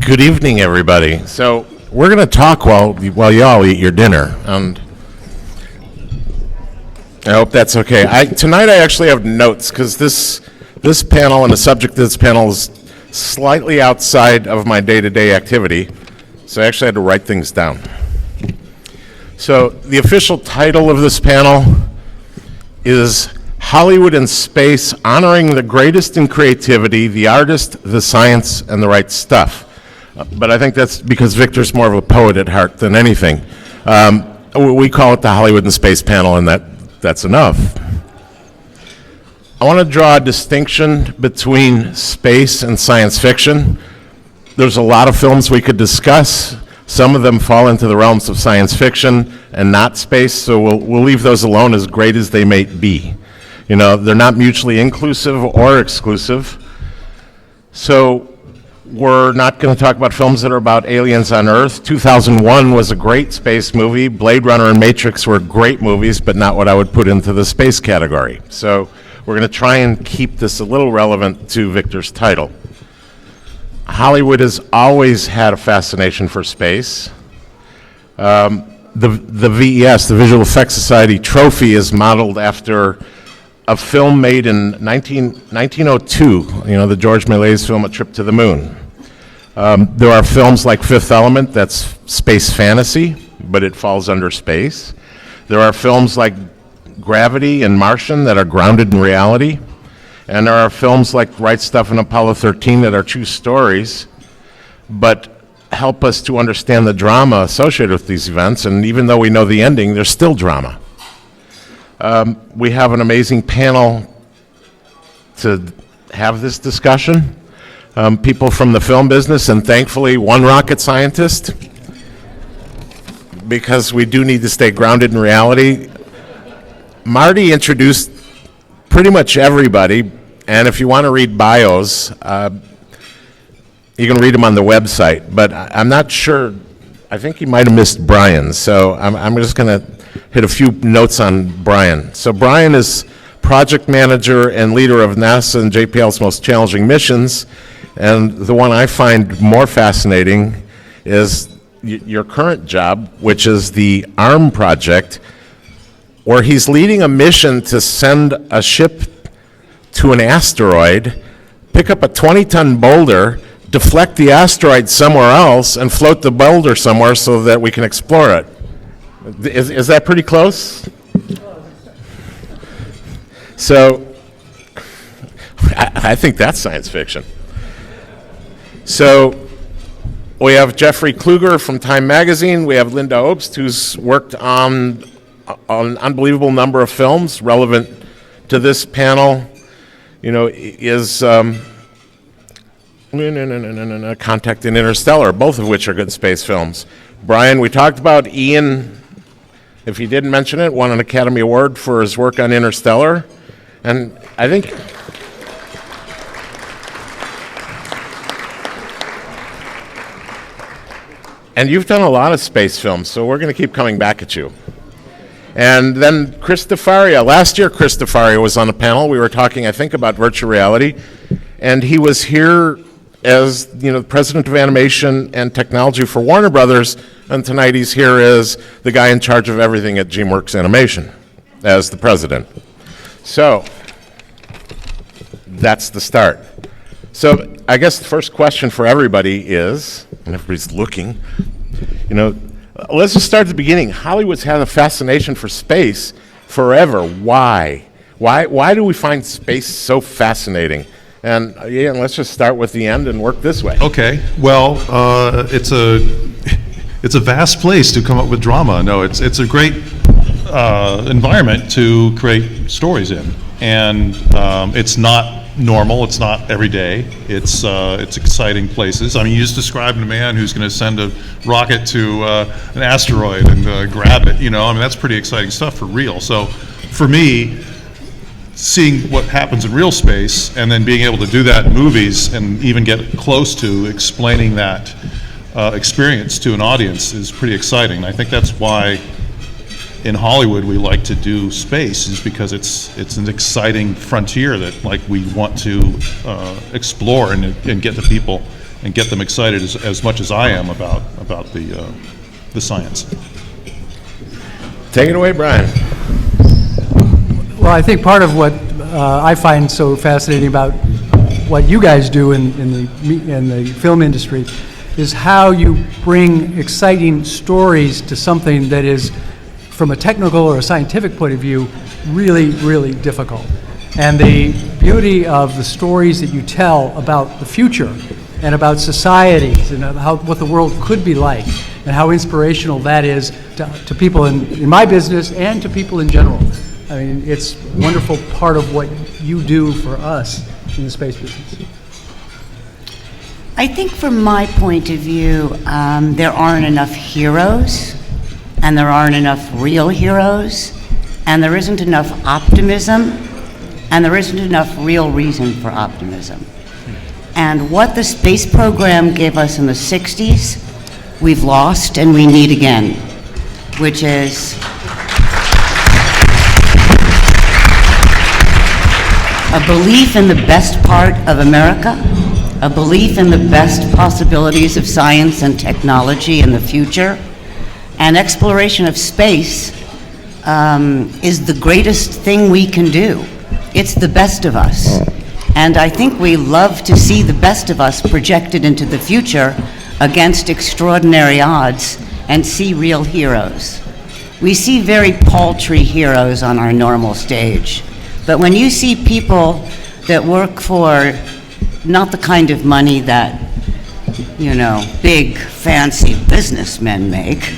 Good evening, everybody. So we're going to talk while you all eat your dinner, and I hope that's okay. Tonight I actually have notes because this panel and the subject of this panel is slightly outside of my day-to-day activity, so I actually had to write things down. So the official title of this panel is Hollywood in Space, Honoring the Greatest in Creativity, the Artist, the Science, and the Right Stuff. But I think that's because Victor's more of a poet at heart than anything. We call it the Hollywood in Space panel, and that's enough. I want to draw a distinction between space and science fiction. There's a lot of films we could discuss. Some of them fall into the realms of science fiction and not space, so we'll leave those alone, as great as they may be. You know, they're not mutually inclusive or exclusive. So we're not going to talk about films that are about aliens on Earth. 2001 was a great space movie. Blade Runner and Matrix were great movies, but not what I would put into the space category. So we're going to try and keep this a little relevant to Victor's title. Hollywood has always had a fascination for space. The VES, the Visual Effects Society trophy, is modeled after a film made in 1902, the George Méliès film, A Trip to the Moon. There are films like Fifth Element, that's space fantasy, but it falls under space. There are films like Gravity and Martian that are grounded in reality. And there are films like Right Stuff and Apollo 13 that are true stories, but help us to understand the drama associated with these events. And even though we know the ending, there's still drama. We have an amazing panel to have this discussion. People from the film business, and thankfully one rocket scientist, because we do need to stay grounded in reality. Marty introduced pretty much everybody, and if you want to read bios, you can read them on the website, but I'm not sure. I think you might have missed Brian, so I'm just going to hit a few notes on Brian. So Brian is project manager and leader of NASA and JPL's most challenging missions, and the one I find more fascinating is your current job, which is the ARM project, where he's leading a mission to send a ship to an asteroid, pick up a 20-ton boulder, deflect the asteroid somewhere else, and float the boulder somewhere so that we can explore it. Is that pretty close? So, I think that's science fiction. So, we have Jeffrey Kluger from Time Magazine. We have Linda Obst, who's worked on an unbelievable number of films relevant to this panel. Is Contact and Interstellar, both of which are good space films. Brian, we talked about. Ian, if he didn't mention it, won an Academy Award for his work on Interstellar. And I think and you've done a lot of space films, so we're going to keep coming back at you. And then Chris DeFaria. Last year, Chris DeFaria was on the panel. We were talking, I think, about virtual reality. And he was here as, president of animation and technology for Warner Brothers. And tonight he's here as the guy in charge of everything at DreamWorks Animation, as the president. So, that's the start. So, I guess the first question for everybody is, and everybody's looking, let's just start at the beginning. Hollywood's had a fascination for space forever. Why? Why do we find space so fascinating? And let's just start with the end and work this way. Okay. Well, it's a vast place to come up with drama. No, it's a great environment to create stories in, and it's not normal. It's not every day. It's exciting places. I mean, you just described a man who's going to send a rocket to an asteroid and grab it. That's pretty exciting stuff for real. So, for me, seeing what happens in real space and then being able to do that in movies and even get close to explaining that experience to an audience is pretty exciting. I think that's why in Hollywood we like to do space, is because it's an exciting frontier that we want to explore and get to people and get them excited as much as I am about the science. Take it away, Brian. Well, I think part of what I find so fascinating about what you guys do in the film industry is how you bring exciting stories to something that is, from a technical or a scientific point of view, really, really difficult. And the beauty of the stories that you tell about the future and about societies and what the world could be like and how inspirational that is to people in my business and to people in general. I mean, it's a wonderful part of what you do for us in the space business. I think from my point of view, there aren't enough heroes, and there aren't enough real heroes, and there isn't enough optimism, and there isn't enough real reason for optimism. And what the space program gave us in the 60s, we've lost and we need again, which is a belief in the best part of America, a belief in the best possibilities of science and technology in the future, and exploration of space is the greatest thing we can do. It's the best of us. And I think we love to see the best of us projected into the future against extraordinary odds and see real heroes. We see very paltry heroes on our normal stage. But when you see people that work for not the kind of money that, big, fancy businessmen make,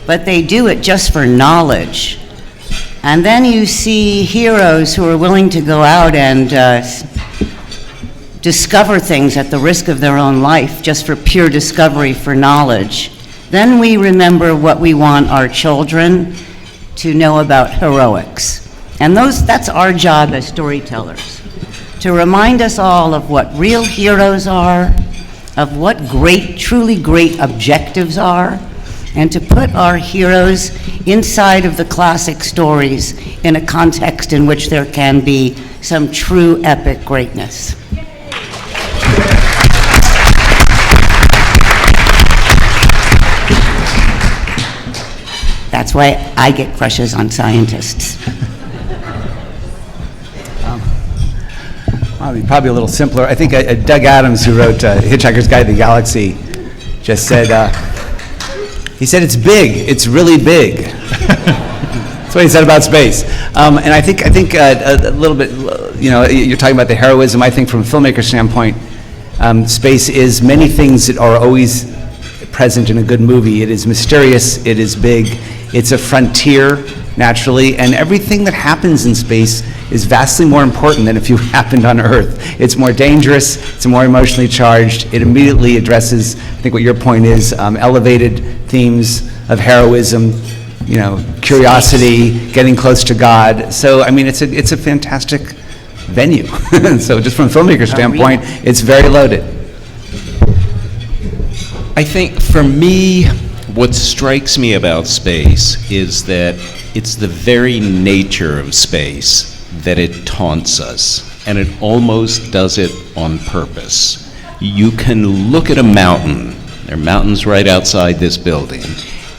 but they do it just for knowledge. And then you see heroes who are willing to go out and discover things at the risk of their own life just for pure discovery, for knowledge. Then we remember what we want our children to know about heroics. And that's our job as storytellers, to remind us all of what real heroes are, of what truly great objectives are, and to put our heroes inside of the classic stories in a context in which there can be some true epic greatness. That's why I get crushes on scientists. Probably a little simpler. I think Doug Adams, who wrote Hitchhiker's Guide to the Galaxy, just said, he said, it's big, it's really big. That's what he said about space. And I think a little bit, you're talking about the heroism. I think from a filmmaker standpoint, space is many things that are always present in a good movie. It is mysterious, it is big, it's a frontier, naturally, and everything that happens in space is vastly more important than if you happened on Earth. It's more dangerous, it's more emotionally charged, it immediately addresses, I think what your point is, elevated themes of heroism, curiosity, getting close to God. So, I mean, it's a fantastic venue. So just from a filmmaker standpoint, it's very loaded. I think for me, what strikes me about space is that it's the very nature of space that it taunts us, and it almost does it on purpose. You can look at a mountain, there are mountains right outside this building,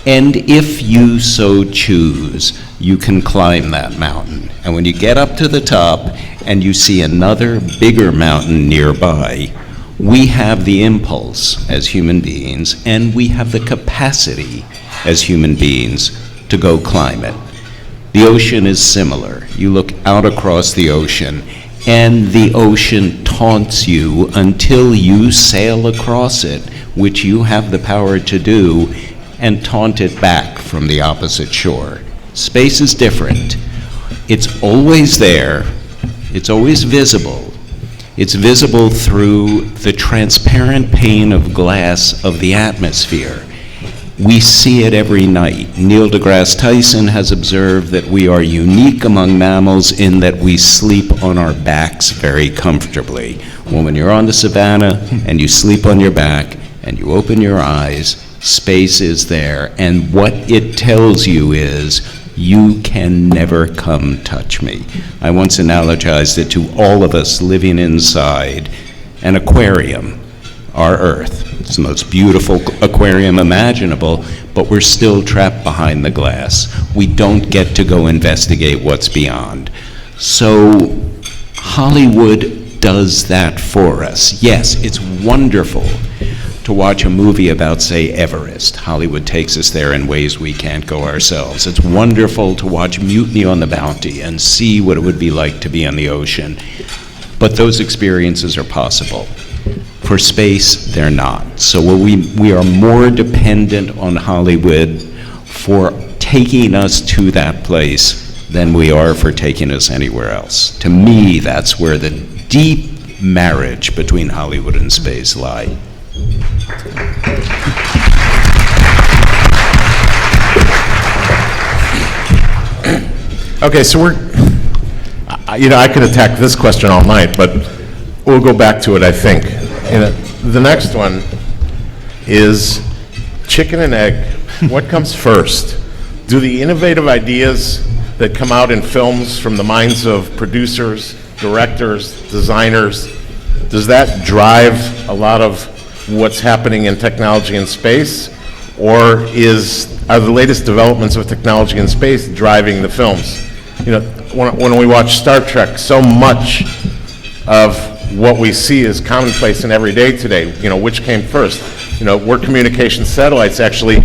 and if you so choose, you can climb that mountain. And when you get up to the top and you see another bigger mountain nearby, we have the impulse as human beings, and we have the capacity as human beings to go climb it. The ocean is similar. You look out across the ocean, and the ocean taunts you until you sail across it, which you have the power to do, and taunt it back from the opposite shore. Space is different. It's always there. It's always visible. It's visible through the transparent pane of glass of the atmosphere. We see it every night. Neil deGrasse Tyson has observed that we are unique among mammals in that we sleep on our backs very comfortably. Well, when you're on the savannah and you sleep on your back and you open your eyes, space is there. And what it tells you is, you can never come touch me. I once analogized it to all of us living inside an aquarium. our Earth. It's the most beautiful aquarium imaginable, but we're still trapped behind the glass. We don't get to go investigate what's beyond. So Hollywood does that for us. Yes, it's wonderful to watch a movie about, say, Everest. Hollywood takes us there in ways we can't go ourselves. It's wonderful to watch Mutiny on the Bounty and see what it would be like to be on the ocean. But those experiences are possible. For space, they're not. So we are more dependent on Hollywood for taking us to that place than we are for taking us anywhere else. To me, that's where the deep marriage between Hollywood and space lie. Okay, so I could attack this question all night, but we'll go back to it, I think. The next one is chicken and egg. What comes first? Do the innovative ideas that come out in films from the minds of producers, directors, designers, does that drive a lot of what's happening in technology and space? Or are the latest developments of technology and space driving the films? When we watch Star Trek, so much of what we see is commonplace and everyday today. Which came first? Were communication satellites actually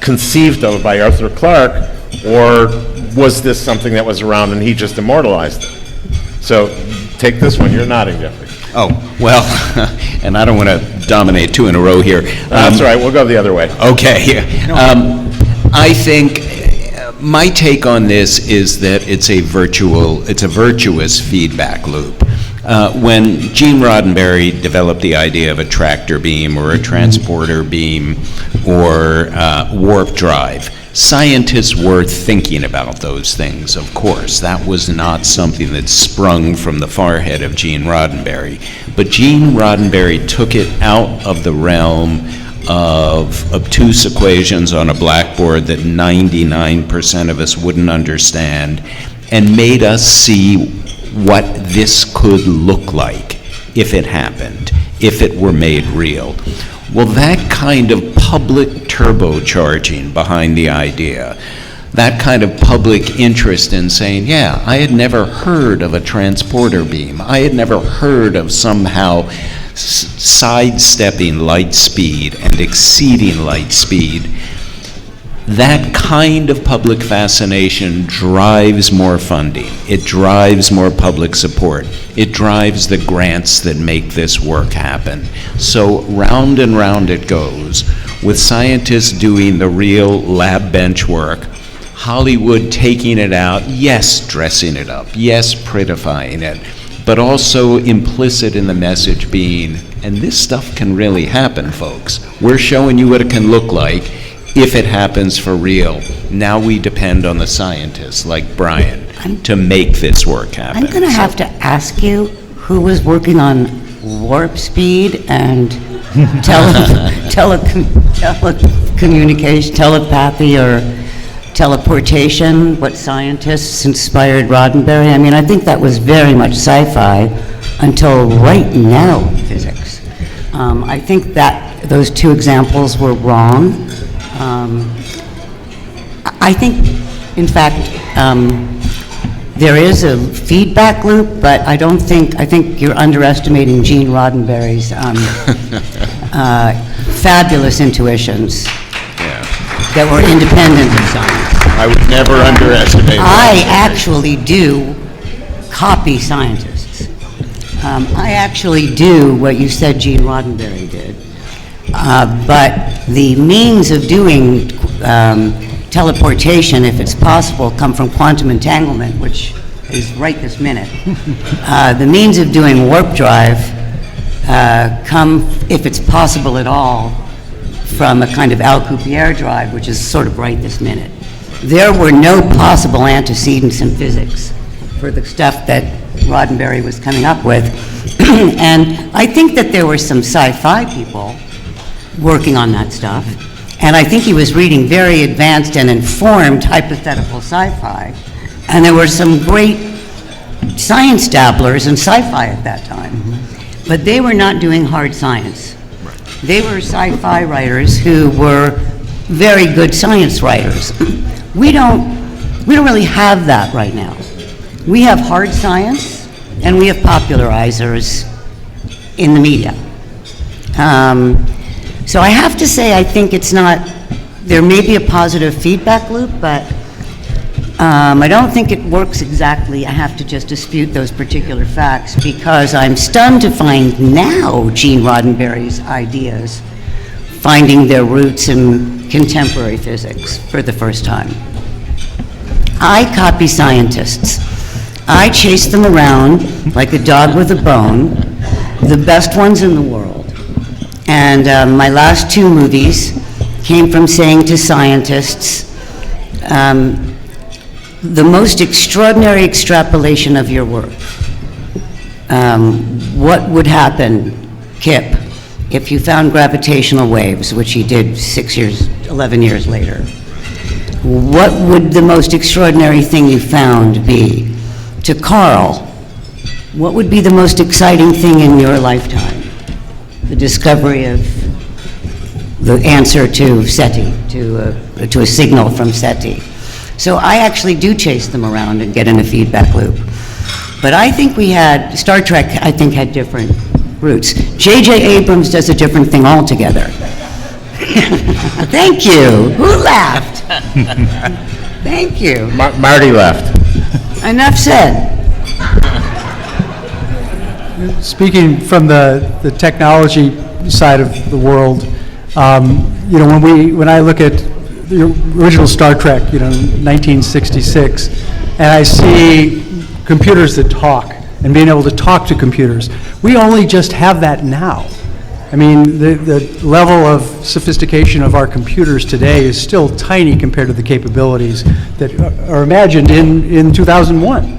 conceived of by Arthur Clarke, or was this something that was around and he just immortalized it? So take this one. You're nodding, Jeffrey. Oh, well, and I don't want to dominate two in a row here. That's all right. We'll go the other way. Okay. I think my take on this is that it's a virtuous feedback loop. When Gene Roddenberry developed the idea of a tractor beam or a transporter beam or warp drive, scientists were thinking about those things, of course. That was not something that sprung from the forehead of Gene Roddenberry. But Gene Roddenberry took it out of the realm of obtuse equations on a blackboard that 99% of us wouldn't understand, and made us see what this could look like if it happened, if it were made real. Well, that kind of public turbocharging behind the idea, that kind of public interest in saying, yeah, I had never heard of a transporter beam. I had never heard of somehow sidestepping light speed and exceeding light speed. That kind of public fascination drives more funding. It drives more public support. It drives the grants that make this work happen. So round and round it goes, with scientists doing the real lab bench work, Hollywood taking it out, yes, dressing it up, yes, prettifying it, but also implicit in the message being, and this stuff can really happen, folks. We're showing you what it can look like if it happens for real. Now we depend on the scientists like Brian to make this work happen. I'm going to have to ask you who was working on warp speed and telecommunication, telepathy, or teleportation, what scientists inspired Roddenberry. I mean, I think that was very much sci-fi until right now physics. I think that those two examples were wrong. I think, in fact, there is a feedback loop, but I think you're underestimating Gene Roddenberry's fabulous intuitions that were independent of science. I would never underestimate I that. actually do copy scientists. I actually do what you said Gene Roddenberry did. But the means of doing teleportation, if it's possible, come from quantum entanglement, which is right this minute. The means of doing warp drive come, if it's possible at all, from a kind of Alcubierre drive, which is sort of right this minute. There were no possible antecedents in physics for the stuff that Roddenberry was coming up with. And I think that there were some sci-fi people working on that stuff. And I think he was reading very advanced and informed hypothetical sci-fi. And there were some great science dabblers in sci-fi at that time. But they were not doing hard science. They were sci-fi writers who were very good science writers. We don't really have that right now. We have hard science, and we have popularizers in the media. So I have to say, I think it's not, there may be a positive feedback loop, but I don't think it works exactly. I have to just dispute those particular facts, because I'm stunned to find now Gene Roddenberry's ideas finding their roots in contemporary physics for the first time. I copy scientists. I chase them around like a dog with a bone, the best ones in the world. And my last 2 movies came from saying to scientists, the most extraordinary extrapolation of your work. What would happen, Kip, if you found gravitational waves, which he did 11 years later? What would the most extraordinary thing you found be? To Carl, what would be the most exciting thing in your lifetime? The discovery of the answer to SETI, to a signal from SETI. So I actually do chase them around and get in a feedback loop. But I think Star Trek, I think, had different roots. J.J. Abrams does a different thing altogether. Thank you. Who laughed? Thank you. Marty left. Enough said. Speaking from the technology side of the world, when I look at the original Star Trek, 1966, and I see computers that talk and being able to talk to computers, we only just have that now. I mean, the level of sophistication of our computers today is still tiny compared to the capabilities that are imagined in 2001.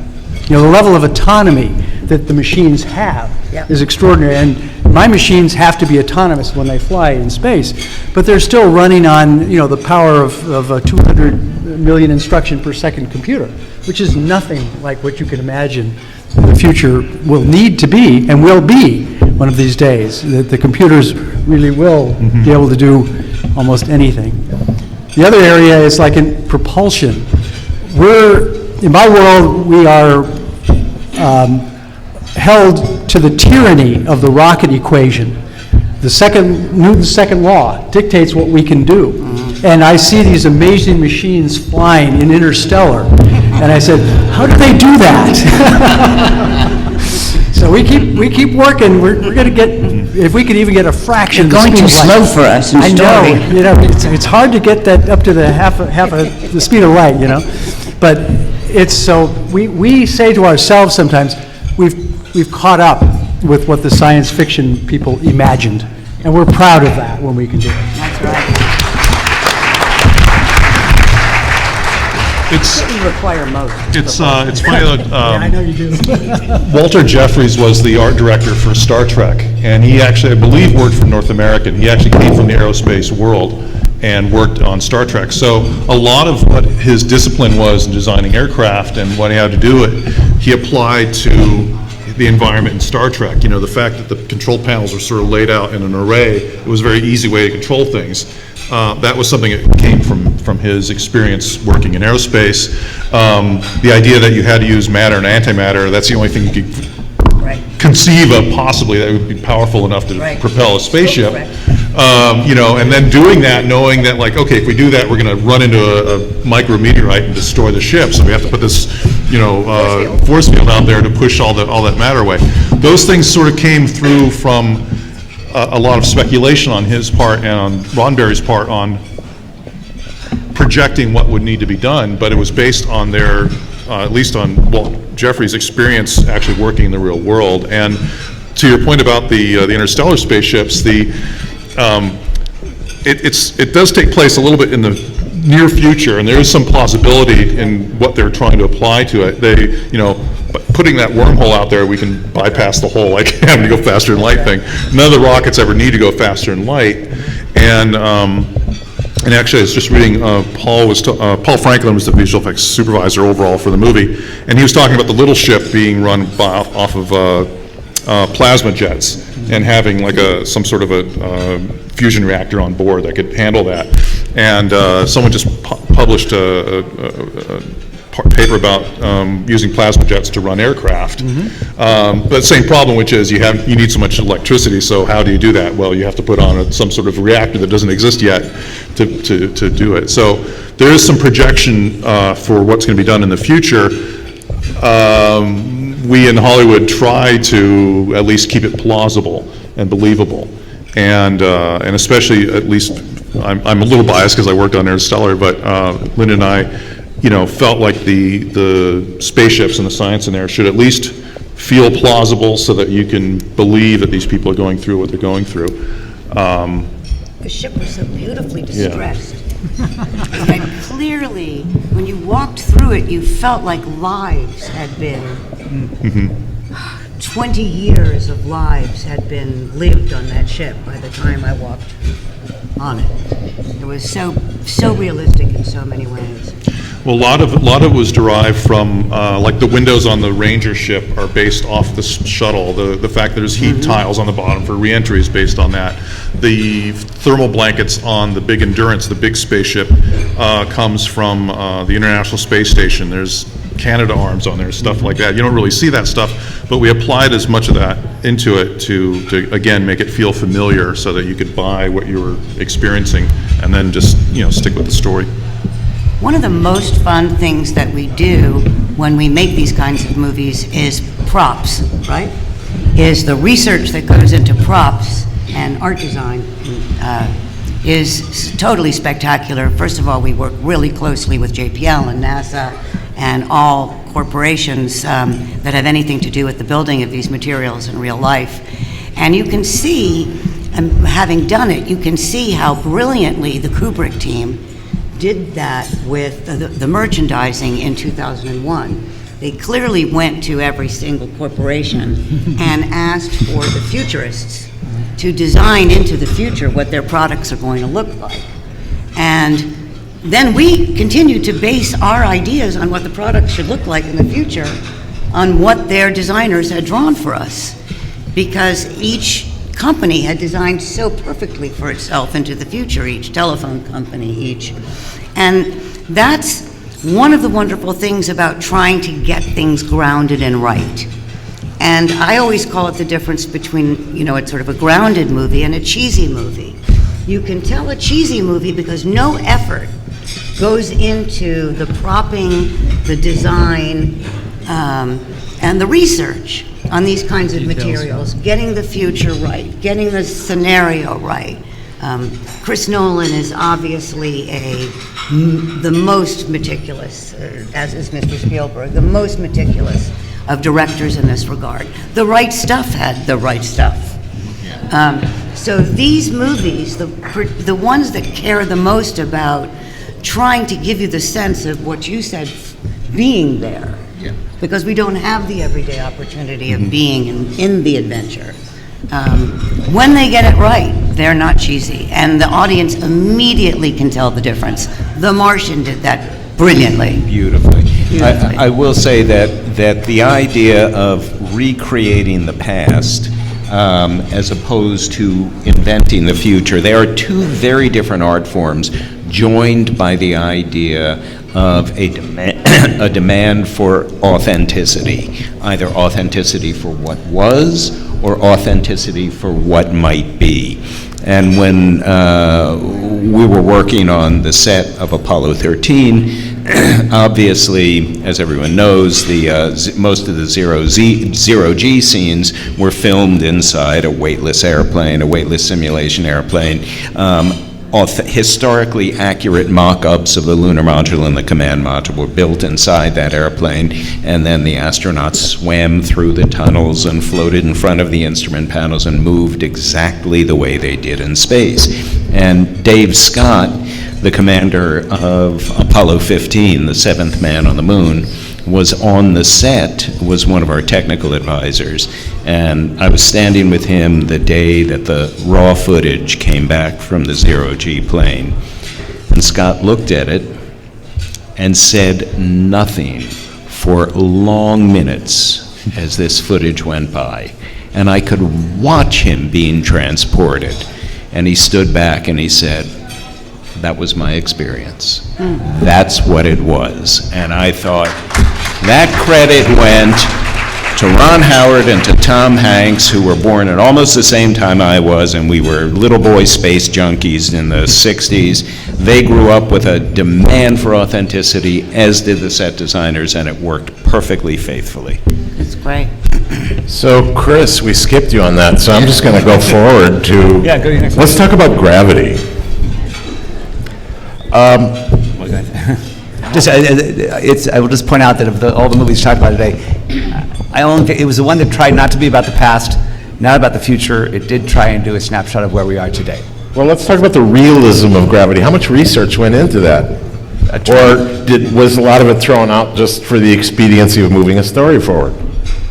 The level of autonomy that the machines have is extraordinary. And my machines have to be autonomous when they fly in space, but they're still running on, the power of a 200 million instruction per second computer, which is nothing like what you can imagine the future will need to be and will be one of these days. That the computers really will be able to do almost anything. The other area is like in propulsion. In my world, we are held to the tyranny of the rocket equation. Newton's second law dictates what we can do. And I see these amazing machines flying in Interstellar. And I said, how do they do that? So we keep working. We're going to get, if we could even get a fraction of the Going speed too of light. slow for us in I know. story. It's hard to get that up to the half of the speed of light, But it's so, we say to ourselves sometimes, we've caught up with what the science fiction people imagined. And we're proud of that when we can do it. That's right. We require most. It's funny that I know you do. Walter Jeffries was the art director for Star Trek, and he actually, I believe, worked for North American. He actually came from the aerospace world and worked on Star Trek. So a lot of what his discipline was in designing aircraft and what he had to do it, he applied to the environment in Star Trek. The fact that the control panels are sort of laid out in an array, it was a very easy way to control things. That was something that came from his experience working in aerospace. The idea that you had to use matter and antimatter, that's the only thing you could conceive of possibly that would be powerful enough to propel a spaceship. And then doing that, knowing that, like, okay, if we do that, we're going to run into a micrometeorite and destroy the ship. So we have to put this, force field out there to push all that matter away. Those things sort of came through from a lot of speculation on his part and on Roddenberry's part on projecting what would need to be done, but it was based on their, at least on Walt Jeffries' experience actually working in the real world. And to your point about the interstellar spaceships, it does take place a little bit in the near future, and there is some plausibility in what they're trying to apply to it. Putting that wormhole out there, we can bypass the whole like having to go faster than light thing. None of the rockets ever need to go faster than light, and actually, I was just reading. Paul Franklin was the visual effects supervisor overall for the movie, and he was talking about the little ship being run off of plasma jets and having like some sort of a fusion reactor on board that could handle that. And someone just published a paper about using plasma jets to run aircraft. But same problem, which is you need so much electricity, so how do you do that? Well, you have to put on some sort of reactor that doesn't exist yet to do it. So there is some projection for what's going to be done in the future. We in Hollywood try to at least keep it plausible and believable. And especially, at least, I'm a little biased because I worked on Interstellar, but Linda and I, felt like the spaceships and the science in there should at least feel plausible so that you can believe that these people are going through what they're going through. The ship was so beautifully distressed. And clearly, when you walked through it, you felt like lives had been, 20 years of lives had been lived on that ship by the time I walked on it. It was so realistic in so many ways. Well, a lot of it was derived from, like the windows on the Ranger ship are based off the shuttle. The fact that there's heat tiles on the bottom for re-entry is based on that. The thermal blankets on the big Endurance, the big spaceship, comes from the International Space Station. There's Canadarms on there, stuff like that. You don't really see that stuff, but we applied as much of that into it to again, make it feel familiar so that you could buy what you were experiencing and then just, stick with the story. One of the most fun things that we do when we make these kinds of movies is props, right? Is the research that goes into props and art design is totally spectacular. First of all, we work really closely with JPL and NASA and all corporations that have anything to do with the building of these materials in real life. And you can see, having done it, you can see how brilliantly the Kubrick team did that with the merchandising in 2001. They clearly went to every single corporation and asked for the futurists to design into the future what their products are going to look like. And then we continue to base our ideas on what the products should look like in the future on what their designers had drawn for us, because each company had designed so perfectly for itself into the future, each telephone company, each. And that's one of the wonderful things about trying to get things grounded and right. And I always call it the difference between, it's sort of a grounded movie and a cheesy movie. You can tell a cheesy movie because no effort goes into the propping, the design, and the research on these kinds of materials, getting the future right, getting the scenario right. Chris Nolan is obviously the most meticulous, as is Mr. Spielberg, the most meticulous of directors in this regard. The Right Stuff had the right stuff. So these movies, the ones that care the most about trying to give you the sense of what you said, being there, because we don't have the everyday opportunity of being in the adventure. When they get it right, they're not cheesy, and the audience immediately can tell the difference. The Martian did that brilliantly. Beautifully. I will say that the idea of recreating the past as opposed to inventing the future, they are two very different art forms joined by the idea of a demand for authenticity, either authenticity for what was or authenticity for what might be. And when we were working on the set of Apollo 13, obviously, as everyone knows, most of the zero-G scenes were filmed inside a weightless airplane, a weightless simulation airplane. Historically accurate mock-ups of the lunar module and the command module were built inside that airplane, and then the astronauts swam through the tunnels and floated in front of the instrument panels and moved exactly the way they did in space. And Dave Scott, the commander of Apollo 15, the seventh man on the moon, was on the set, was one of our technical advisors, and I was standing with him the day that the raw footage came back from the zero-G plane. And Scott looked at it and said nothing for long minutes as this footage went by. and I could watch him being transported. And he stood back and he said, that was my experience. That's what it was. And I thought, that credit went to Ron Howard and to Tom Hanks, who were born at almost the same time I was, and we were little boy space junkies in the 60s. They grew up with a demand for authenticity, as did the set designers, and it worked perfectly faithfully. It's great. So, Chris, we skipped you on that, so I'm just going to go forward to... Yeah, go to your next one. Let's talk about Gravity. I will just point out that of all the movies talked about today, I only think it was the one that tried not to be about the past, not about the future. It did try and do a snapshot of where we are today. Well, let's talk about the realism of Gravity. How much research went into that? Or was a lot of it thrown out just for the expediency of moving a story forward?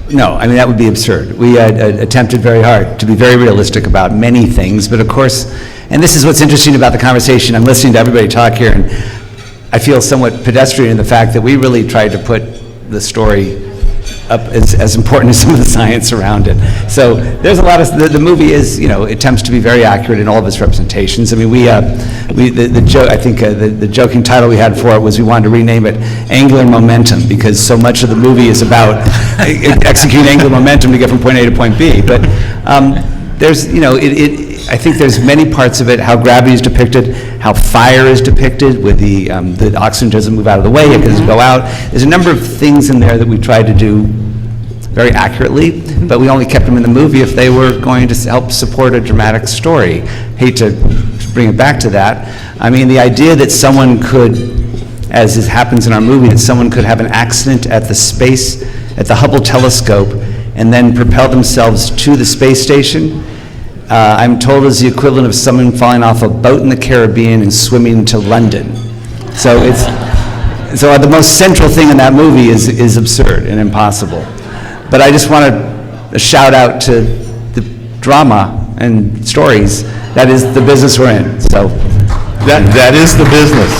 No, I mean, that would be absurd. We attempted very hard to be very realistic about many things, but of course, and this is what's interesting about the conversation, I'm listening to everybody talk here, and I feel somewhat pedestrian in the fact that we really tried to put the story up as important as some of the science around it. So there's a lot of, the movie is, attempts to be very accurate in all of its representations. I mean, the joking title we had for it was we wanted to rename it Angular Momentum, because so much of the movie is about executing angular momentum to get from point A to point B. But there's, I think there's many parts of it, how gravity is depicted, how fire is depicted, with the oxygen doesn't move out of the way, it doesn't go out. There's a number of things in there that we tried to do very accurately, but we only kept them in the movie if they were going to help support a dramatic story. Hate to bring it back to that. I mean, the idea that someone could, as it happens in our movie, that someone could have an accident at the Hubble telescope and then propel themselves to the space station, I'm told is the equivalent of someone falling off a boat in the Caribbean and swimming to London. So the most central thing in that movie is absurd and impossible. But I just want to shout out to the drama and stories. That is the business we're in. So That is the business.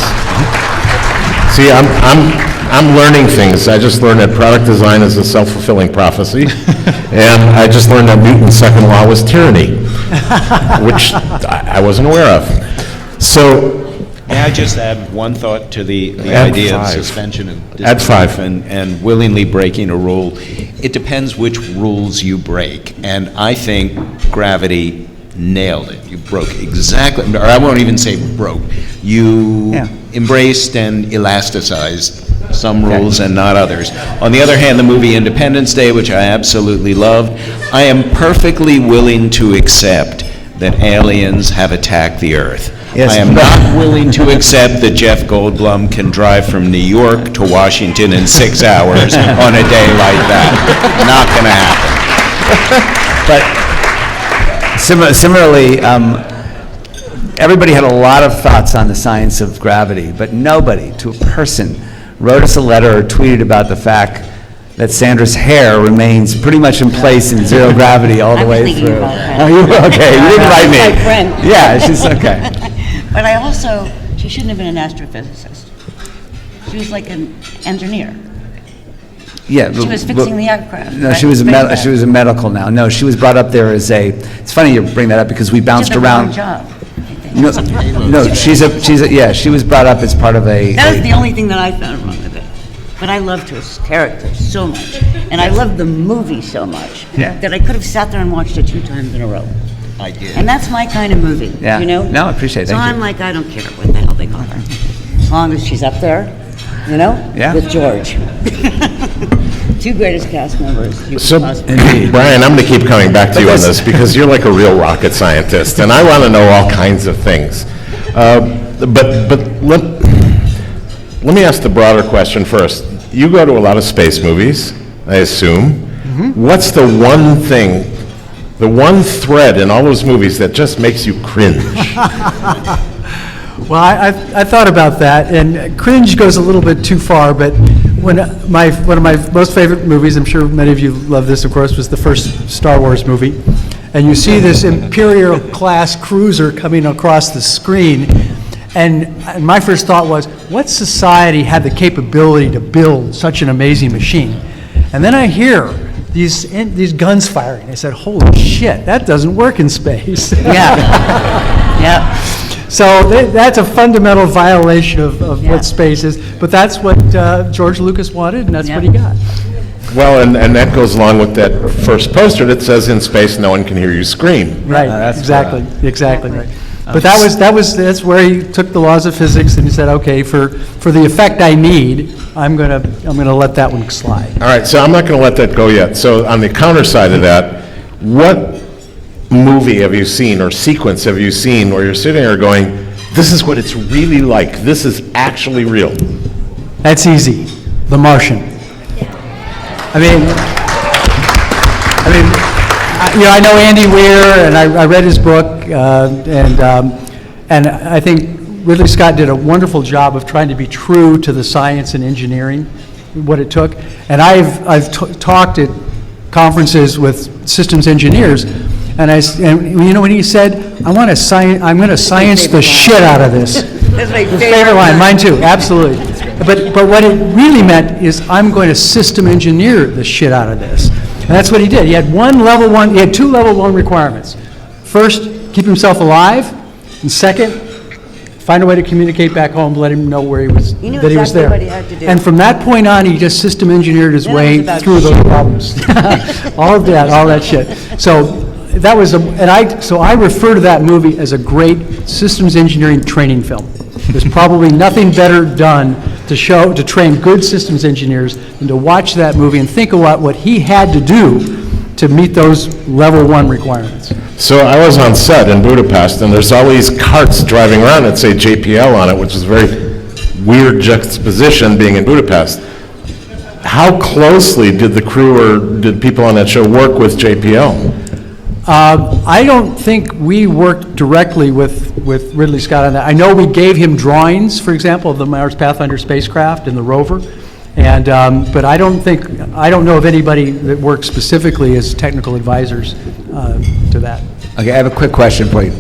See, I'm learning things. I just learned that product design is a self-fulfilling prophecy, and I just learned that Newton's second law was tyranny, which I wasn't aware of. So, May I just add one thought to the Add idea of 5. suspension of Add disbelief 5. and willingly breaking a rule? It depends which rules you break, and I think Gravity nailed it. You broke exactly, or I won't even say broke. You embraced and elasticized some rules and not others. On the other hand, the movie Independence Day, which I absolutely loved, I am perfectly willing to accept that aliens have attacked the Earth. Yes, I am not willing to accept that Jeff Goldblum can drive from New York to Washington in 6 hours on a day like that. Not going to happen. But similarly, everybody had a lot of thoughts on the science of gravity, but nobody, to a person, wrote us a letter or tweeted about the fact that Sandra's hair remains pretty much in place in zero gravity all the I was way thinking through. about her. Oh, you were okay. You didn't write me. My friend. Yeah, she's okay. But I also, she shouldn't have been an astrophysicist. She was like an engineer. Yeah, She was fixing the aircraft. No, right? she was Spacecraft. she was a medical now. No, she was brought up there as a. It's funny you bring that up because we She bounced did the wrong around. job, I think. No, yeah, she was brought up as part of a. That was the only thing that I found wrong with it. But I loved her character so much, and I loved the movie so much, Yeah. that I could have sat there and watched it 2 times in a row. I did. And that's my kind of movie, Yeah. you know? No, I appreciate it. So Thank you. I'm like, I don't care what the hell they call her, as long as she's up there, you know? Yeah. With George. 2 greatest cast members you could So, possibly. Brian, I'm going to keep coming back to you on this because you're like a real rocket scientist, and I want to know all kinds of things. But let me ask the broader question first. You go to a lot of space movies, I assume. What's the one thing, the one thread in all those movies that just makes you cringe? Well, I thought about that, and cringe goes a little bit too far, but one of my most favorite movies, I'm sure many of you love this, of course, was the first Star Wars movie. And you see this Imperial-class cruiser coming across the screen, and my first thought was, what society had the capability to build such an amazing machine? And then I hear these guns firing. I said, holy shit, that doesn't work in space. Yeah. Yeah. So that's a fundamental violation of Yeah. what space is, but that's what George Lucas wanted, and that's what he Yep. got. Well, and that goes along with that first poster that says, "In space, no one can hear you scream." Right, that's exactly right. But that's where he took the laws of physics and he said, okay, for the effect I need, I'm gonna let that one slide. All right, so I'm not going to let that go yet. So on the counter side of that, what movie have you seen or sequence have you seen where you're sitting there going, this is what it's really like, this is actually real? That's easy, The Martian. I know Andy Weir, and I read his book, and I think Ridley Scott did a wonderful job of trying to be true to the science and engineering, what it took. And I've talked at conferences with systems engineers, and when he said, I'm going to science the shit out of this. That's my Favorite line, mine too, absolutely. But what it really meant is I'm going to system engineer the shit out of this. And that's what he did. He had two level one requirements. First, keep himself alive, and second, find a way to communicate back home, let him know where he was, He knew that he was exactly there. what he had to do. And from that point on, he just system engineered his Then it way was about through those shit. problems. All that shit. So that was, I refer to that movie as a great systems engineering training film. There's probably nothing better done to train good systems engineers than to watch that movie and think about what he had to do to meet those level one requirements. So I was on set in Budapest, and there's all these carts driving around that say JPL on it, which is a very weird juxtaposition being in Budapest. How closely did the crew or did people on that show work with JPL? I don't think we worked directly with Ridley Scott on that. I know we gave him drawings, for example, of the Mars Pathfinder spacecraft and the rover, but I don't know of anybody that worked specifically as technical advisors to that. Okay, I have a quick question for you.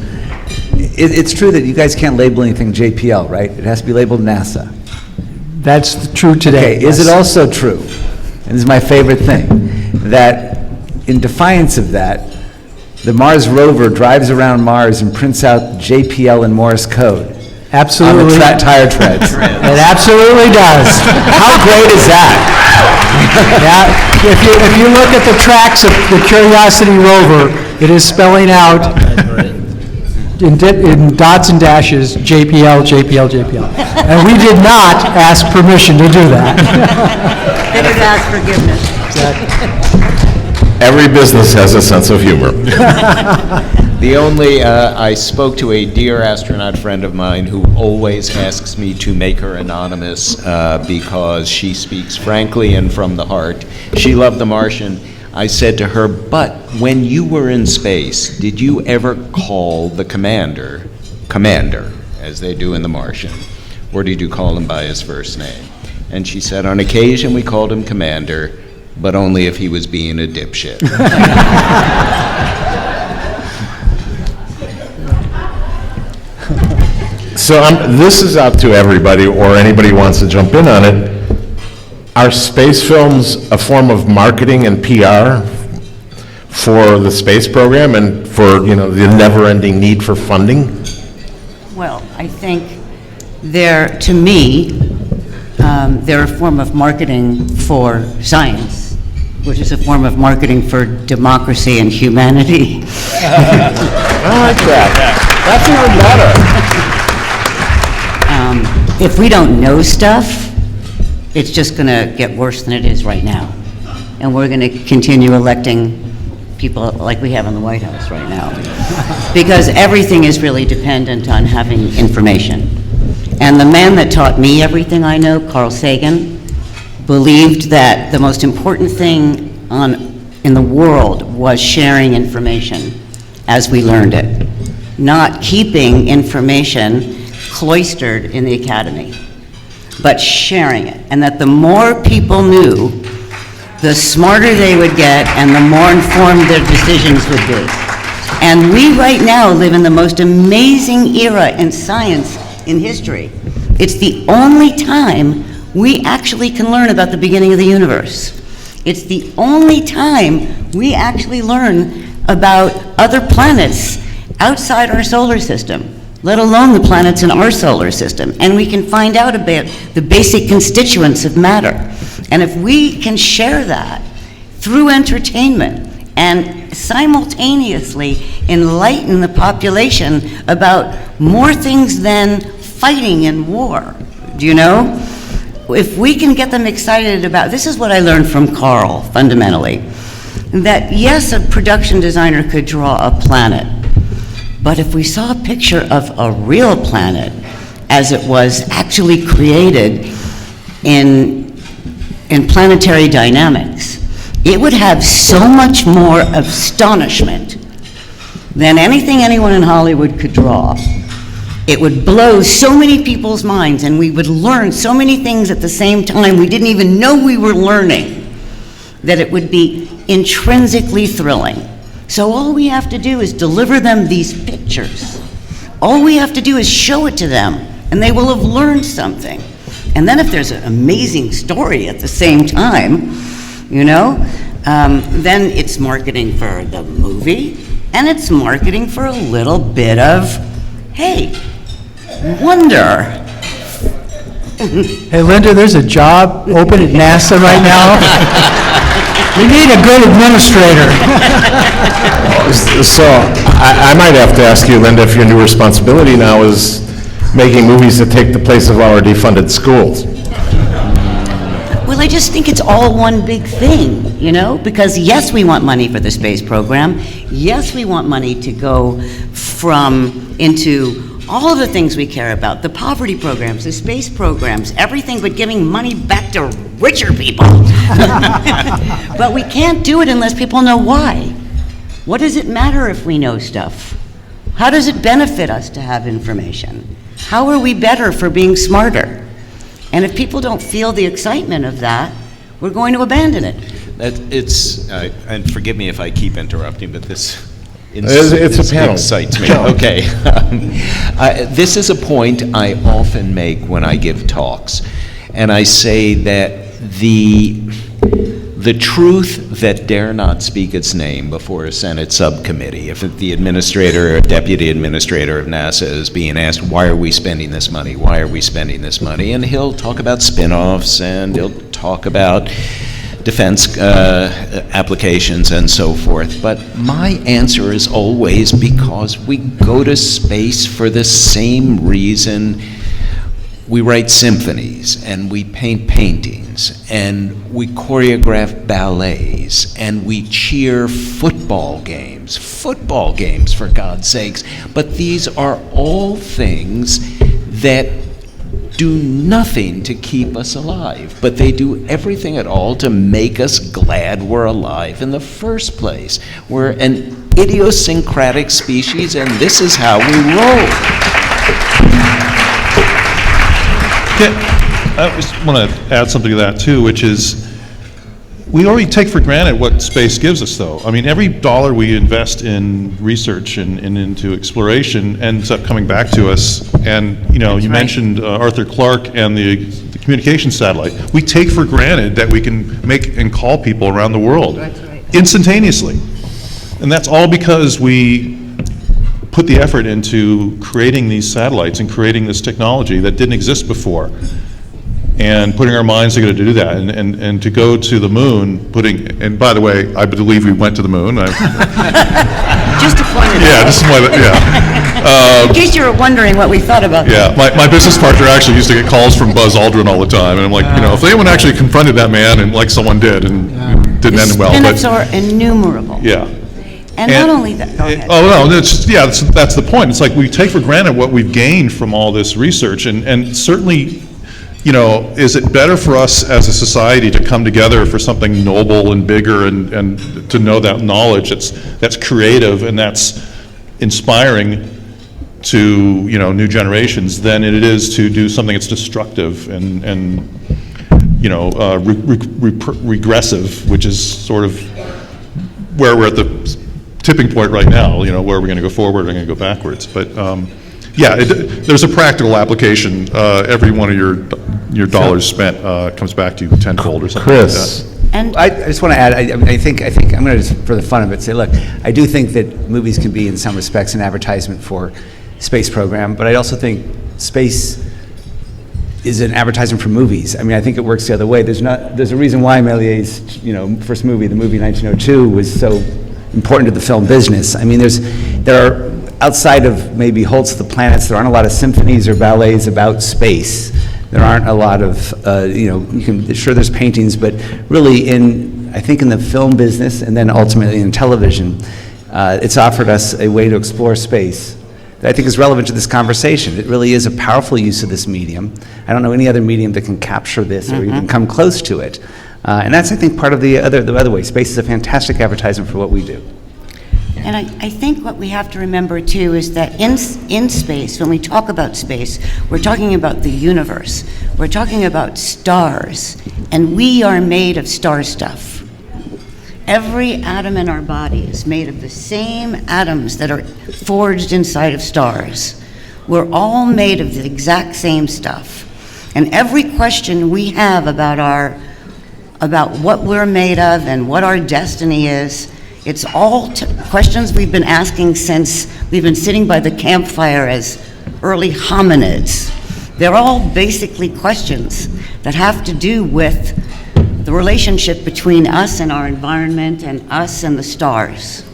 It's true that you guys can't label anything JPL, right? It has to be labeled NASA. That's true today. Okay, is yes. it also true, and this is my favorite thing, that in defiance of that, the Mars rover drives around Mars and prints out JPL in Morse code Absolutely. on the tire treads? It absolutely does. How great is that? Yeah, if you look at the tracks of the Curiosity rover, it is spelling out in dots and dashes, JPL, JPL, JPL. And we did not ask permission to do that. They didn't ask forgiveness. Every business has a sense of humor. I spoke to a dear astronaut friend of mine who always asks me to make her anonymous because she speaks frankly and from the heart. She loved The Martian. I said to her, but when you were in space, did you ever call the commander, as they do in The Martian? Or did you call him by his first name? And she said, on occasion we called him Commander, but only if he was being a dipshit. So this is out to everybody, or anybody who wants to jump in on it. Are space films a form of marketing and PR for the space program and for, the never-ending need for funding? Well, I think they're a form of marketing for science, which is a form of marketing for democracy and humanity. I like that. That's even better. If we don't know stuff, it's just going to get worse than it is right now. And we're going to continue electing people like we have in the White House right now. Because everything is really dependent on having information. And the man that taught me everything I know, Carl Sagan, believed that the most important thing in the world was sharing information as we learned it, not keeping information cloistered in the academy, but sharing it. And that the more people knew, the smarter they would get and the more informed their decisions would be. And we right now live in the most amazing era in science in history. It's the only time we actually can learn about the beginning of the universe. It's the only time we actually learn about other planets outside our solar system, let alone the planets in our solar system. And we can find out about the basic constituents of matter. And if we can share that through entertainment and simultaneously enlighten the population about more things than fighting and war, do you know? If we can get them excited about, this is what I learned from Carl, fundamentally, that yes, a production designer could draw a planet, but if we saw a picture of a real planet as it was actually created in planetary dynamics, it would have so much more astonishment than anything anyone in Hollywood could draw. It would blow so many people's minds, and we would learn so many things at the same time we didn't even know we were learning, that it would be intrinsically thrilling. So all we have to do is deliver them these pictures. All we have to do is show it to them, and they will have learned something. And then if there's an amazing story at the same time, you know, then it's marketing for the movie, and it's marketing for a little bit of, hey, wonder. Hey, Linda, there's a job open at NASA right now. We need a good administrator. So I might have to ask you, Linda, if your new responsibility now is making movies that take the place of already funded schools. Well, I just think it's all one big thing, you know? Because yes, we want money for the space program. Yes, we want money to go into all of the things we care about, the poverty programs, the space programs, everything but giving money back to richer people. But we can't do it unless people know why. What does it matter if we know stuff? How does it benefit us to have information? How are we better for being smarter? And if people don't feel the excitement of that, we're going to abandon it. And forgive me if I keep interrupting, but this It's a panel. excites me. Okay. This is a point I often make when I give talks, and I say that the truth that dare not speak its name before a Senate subcommittee, if the administrator or deputy administrator of NASA is being asked, why are we spending this money? Why are we spending this money? And he'll talk about spin-offs, and he'll talk about defense applications and so forth. But my answer is always because we go to space for the same reason we write symphonies, and we paint paintings, and we choreograph ballets, and we cheer football games, for God's sakes. But these are all things that do nothing to keep us alive, but they do everything at all to make us glad we're alive in the first place. We're an idiosyncratic species, and this is how we roll. Yeah, I just want to add something to that too, which is, we already take for granted what space gives us, though. I mean, every dollar we invest in research and into exploration ends up coming back to us. And, you know, you mentioned Arthur Clarke and the communication satellite. We take for granted that we can make and call people around the world instantaneously. And that's all because we put the effort into creating these satellites and creating this technology that didn't exist before, and putting our minds together to do that, and to go to the moon, and by the way, I believe we went to the moon. Just a point of Yeah, just yeah. in case you were wondering what we thought about that. Yeah, my business partner actually used to get calls from Buzz Aldrin all the time, and I'm like, you know, if anyone actually confronted that man, and like someone did, and it didn't end well, Spin-offs but are innumerable. yeah. And not only that, go ahead. Oh, no, that's the point. It's like we take for granted what we've gained from all this research, and certainly, you know, is it better for us as a society to come together for something noble and bigger, and to know that knowledge that's creative and that's inspiring to, you know, new generations, than it is to do something that's destructive and you know, regressive, which is sort of where we're at the tipping point right now. You know, where are we going to go forward, or are we going to go backwards? But yeah, there's a practical application. Every one of your dollars spent comes back to you tenfold or something Chris, like And I just want to add, I think I'm going to just, for the fun of it, say, look, I do think that movies can be, in some respects, an advertisement for space program, but I also think space is an advertisement for movies. I mean, I think it works the other way. There's a reason why Méliès's, first movie, the movie 1902, was so important to the film business. I mean, there are, outside of maybe Holt's The Planets, there aren't a lot of symphonies or ballets about space. There aren't a lot of, sure there's paintings, but really I think in the film business and then ultimately in television, it's offered us a way to explore space that I think is relevant to this conversation. It really is a powerful use of this medium. I don't know any other medium that can capture this or even come close to it. And that's, I think, part of the other way. Space is a fantastic advertisement for what we do. And I think what we have to remember, too, is that in space, when we talk about space, we're talking about the universe. We're talking about stars, and we are made of star stuff. Every atom in our body is made of the same atoms that are forged inside of stars. We're all made of the exact same stuff. And every question we have about what we're made of and what our destiny is, it's all questions we've been asking since we've been sitting by the campfire as early hominids. They're all basically questions that have to do with the relationship between us and our environment and us and the stars.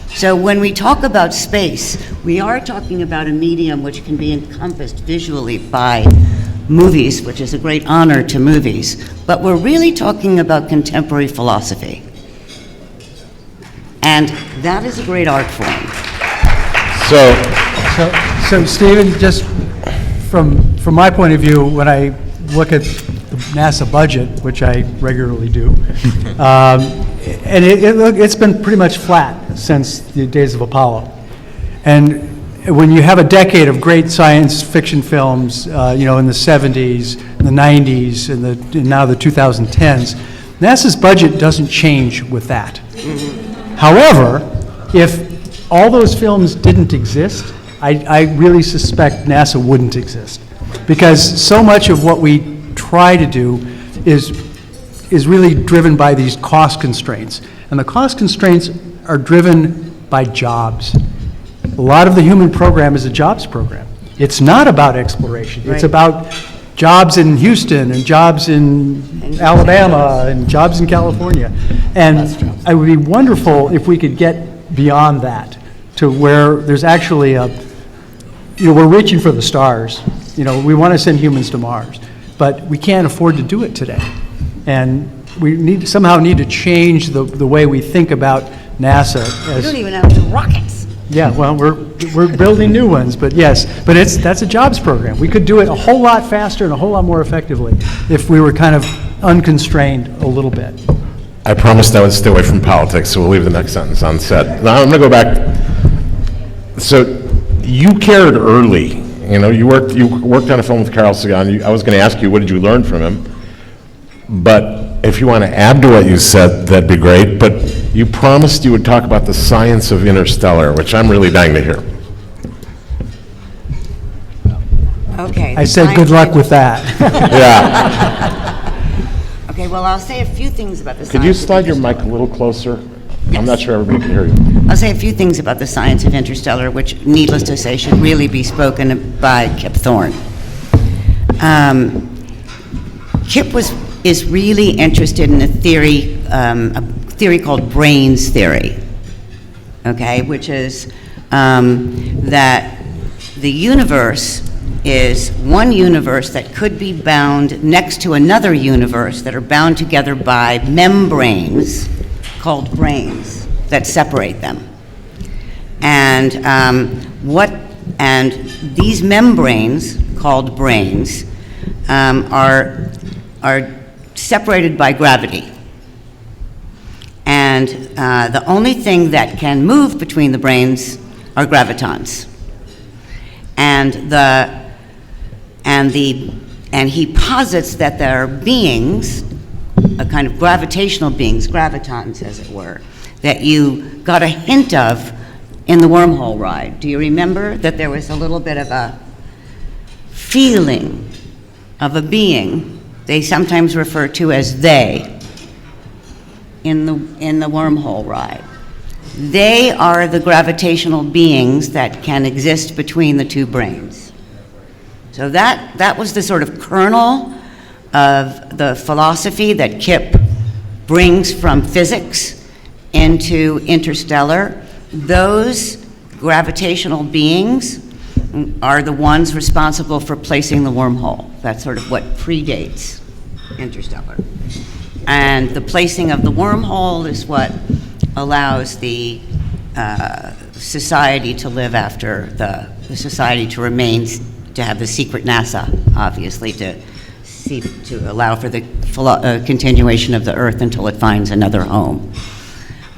So when we talk about space, we are talking about a medium which can be encompassed visually by movies, which is a great honor to movies, but we're really talking about contemporary philosophy. And that is a great art form. So Stephen, just from my point of view, when I look at the NASA budget, which I regularly do, and it's been pretty much flat since the days of Apollo. And when you have a decade of great science fiction films, in the 70s, and the 90s, and now the 2010s, NASA's budget doesn't change with that. However, if all those films didn't exist, I really suspect NASA wouldn't exist. Because so much of what we try to do is really driven by these cost constraints. And the cost constraints are driven by jobs. A lot of the human program is a jobs program. It's not about exploration. It's about jobs in Houston and jobs in Alabama and jobs in California. And it would be wonderful if we could get beyond that to where there's actually we're reaching for the stars. We want to send humans to Mars, but we can't afford to do it today. And we somehow need to change the way we think about NASA. We don't even have rockets. Yeah, well, we're building new ones, but yes, but that's a jobs program. We could do it a whole lot faster and a whole lot more effectively if we were kind of unconstrained a little bit. I promised I would stay away from politics, so we'll leave the next sentence unsaid. Now I'm going to go back. So you cared early. You worked on a film with Carl Sagan. I was going to ask you, what did you learn from him? But if you want to add to what you said, that'd be great. But you promised you would talk about the science of Interstellar, which I'm really dying to hear. Okay. I said good luck with that. Yeah. Okay, well, I'll say a few things about the science. Could you slide your mic a little closer? I'm not sure everybody can hear you. I'll say a few things about the science of Interstellar, which, needless to say, should really be spoken by Kip Thorne. Kip is really interested in a theory called brains theory, okay, which is that the universe is one universe that could be bound next to another universe that are bound together by membranes called brains that separate them. And these membranes called brains are separated by gravity. And the only thing that can move between the brains are gravitons. And he posits that there are beings, a kind of gravitational beings, gravitons as it were, that you got a hint of in the wormhole ride. Do you remember that there was a little bit of a feeling of a being they sometimes refer to as they, in the wormhole ride. They are the gravitational beings that can exist between the two brains. So that was the sort of kernel of the philosophy that Kip brings from physics into Interstellar. Those gravitational beings are the ones responsible for placing the wormhole. That's sort of what predates Interstellar. And the placing of the wormhole is what allows the society to live after the society to remain, to have the secret NASA, obviously, to allow for the continuation of the Earth until it finds another home.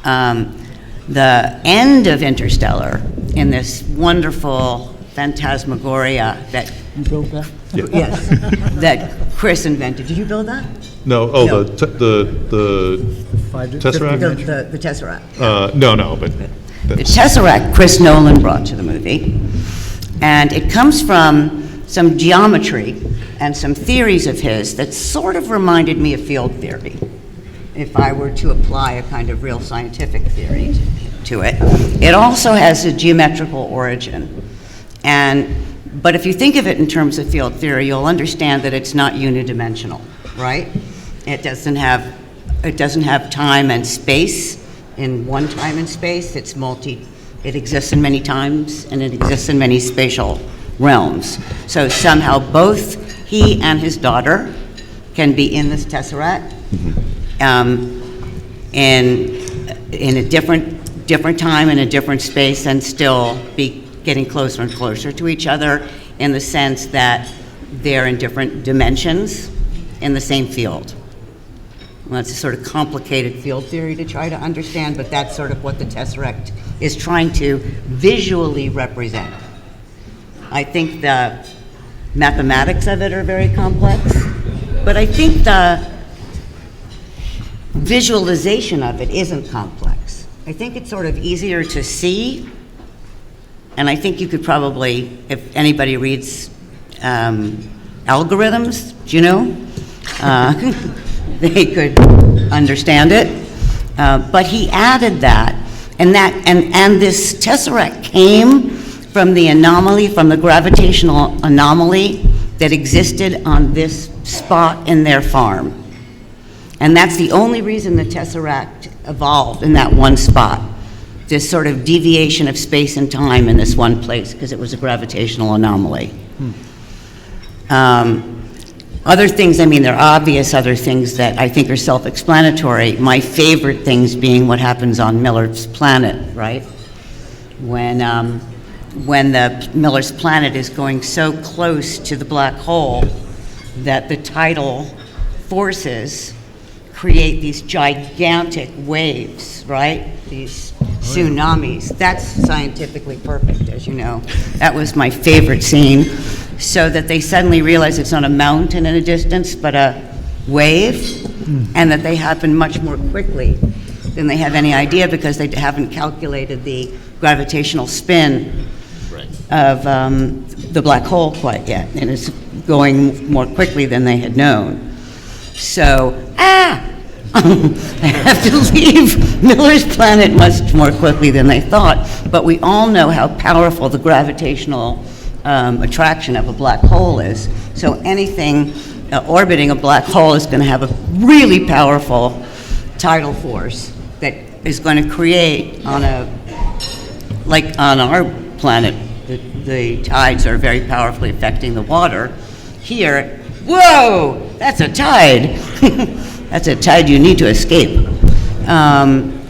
The end of Interstellar, in this wonderful phantasmagoria that you built that? Yes, that Chris invented. Did you build that? No, No. the Tesseract? The Tesseract. No, but The Tesseract, Chris Nolan brought to the movie, and it comes from some geometry and some theories of his that sort of reminded me of field theory, if I were to apply a kind of real scientific theory to it. It also has a geometrical origin, but if you think of it in terms of field theory, you'll understand that it's not unidimensional, right? It doesn't have time and space in one time and space. It exists in many times, and it exists in many spatial realms. So somehow both he and his daughter can be in this Tesseract in a different time and a different space, and still be getting closer and closer to each other, in the sense that they're in different dimensions in the same field. Well, it's a sort of complicated field theory to try to understand, but that's sort of what the Tesseract is trying to visually represent. I think the mathematics of it are very complex, but I think the visualization of it isn't complex. I think it's sort of easier to see, and I think you could probably, if anybody reads algorithms, do you know? They could understand it. But he added that, and this Tesseract came from the anomaly, from the gravitational anomaly that existed on this spot in their farm. And that's the only reason the Tesseract evolved in that one spot, this sort of deviation of space and time in this one place, because it was a gravitational anomaly. Other things, I mean, there are obvious other things that I think are self-explanatory. My favorite things being what happens on Miller's Planet, right? When the Miller's Planet is going so close to the black hole that the tidal forces create these gigantic waves, right? These tsunamis. That's scientifically perfect, as you know. That was my favorite scene. So that they suddenly realize it's not a mountain in a distance, but a wave, and that they happen much more quickly than they have any idea, because they haven't calculated the gravitational spin of the black hole quite yet, and it's going more quickly than they had known. So, I have to leave Miller's Planet much more quickly than they thought, but we all know how powerful the gravitational attraction of a black hole is. So anything orbiting a black hole is going to have a really powerful tidal force that is going to create like on our planet, the tides are very powerfully affecting the water. Here, whoa, that's a tide. That's a tide you need to escape.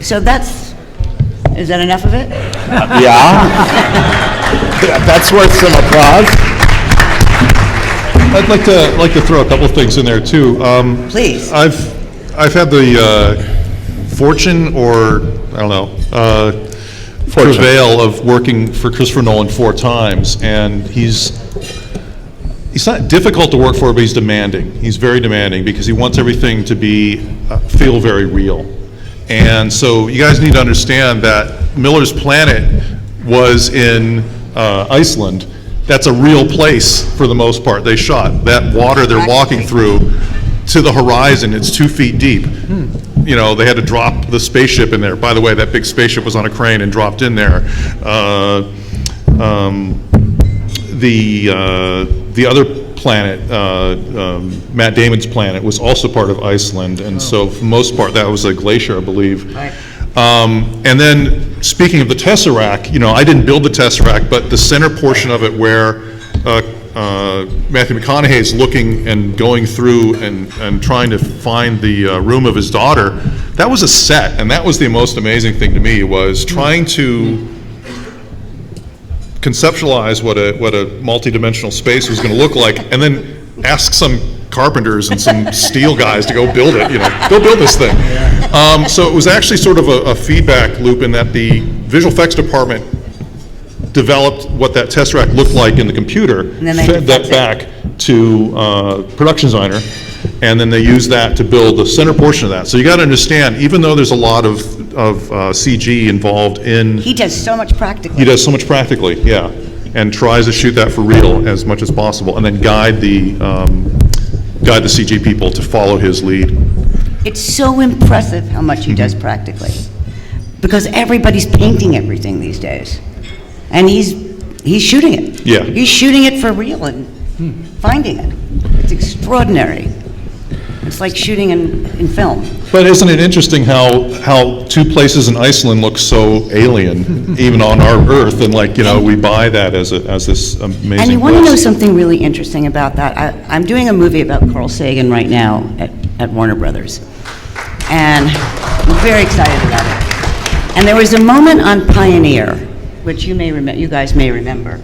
So is that enough of it? Yeah. That's worth some applause. I'd like to throw a couple of things in there too. Please. I've had the fortune, or I don't know, travail of working for Christopher Nolan 4 times, and he's not difficult to work for, but he's demanding. He's very demanding because he wants everything to feel very real. And so you guys need to understand that Miller's Planet was in Iceland. That's a real place for the most part. They shot that water they're walking through to the horizon. It's 2 feet deep. you know, they had to drop the spaceship in there. By the way, that big spaceship was on a crane and dropped in there. The other planet, Matt Damon's planet, was also part of Iceland, and so for the most part, that was a glacier, I believe. Right. And then, speaking of the Tesseract, you know, I didn't build the Tesseract, but the center portion of it where Matthew McConaughey is looking and going through and trying to find the room of his daughter, that was a set, and that was the most amazing thing to me, was trying to conceptualize what a multi-dimensional space was going to look like, and then ask some carpenters and some steel guys to go build it, you know, go build this thing. So it was actually sort of a feedback loop in that the visual effects department developed what that Tesseract looked like in the computer, then they fed that fix it. back to production designer, and then they used that to build the center portion of that. So you got to understand, even though there's a lot of CG involved in, He does so much practically. he does so much practically, yeah, and tries to shoot that for real as much as possible, and then guide the CG people to follow his lead. It's so impressive how much he does practically, because everybody's painting everything these days, and he's shooting it. Yeah. He's shooting it for real and finding it. It's extraordinary. It's like shooting in film. But isn't it interesting how two places in Iceland look so alien, even on our Earth, and like, you know, we buy that as this amazing And you want to know place. something really interesting about that? I'm doing a movie about Carl Sagan right now at Warner Brothers, and I'm very excited about it. And there was a moment on Pioneer, which you guys may remember,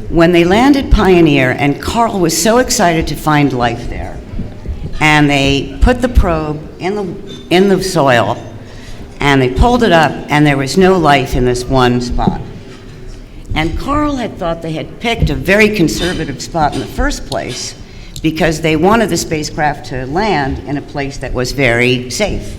when they landed Pioneer, and Carl was so excited to find life there. And they put the probe in the soil, and they pulled it up, and there was no life in this one spot. And Carl had thought they had picked a very conservative spot in the first place because they wanted the spacecraft to land in a place that was very safe.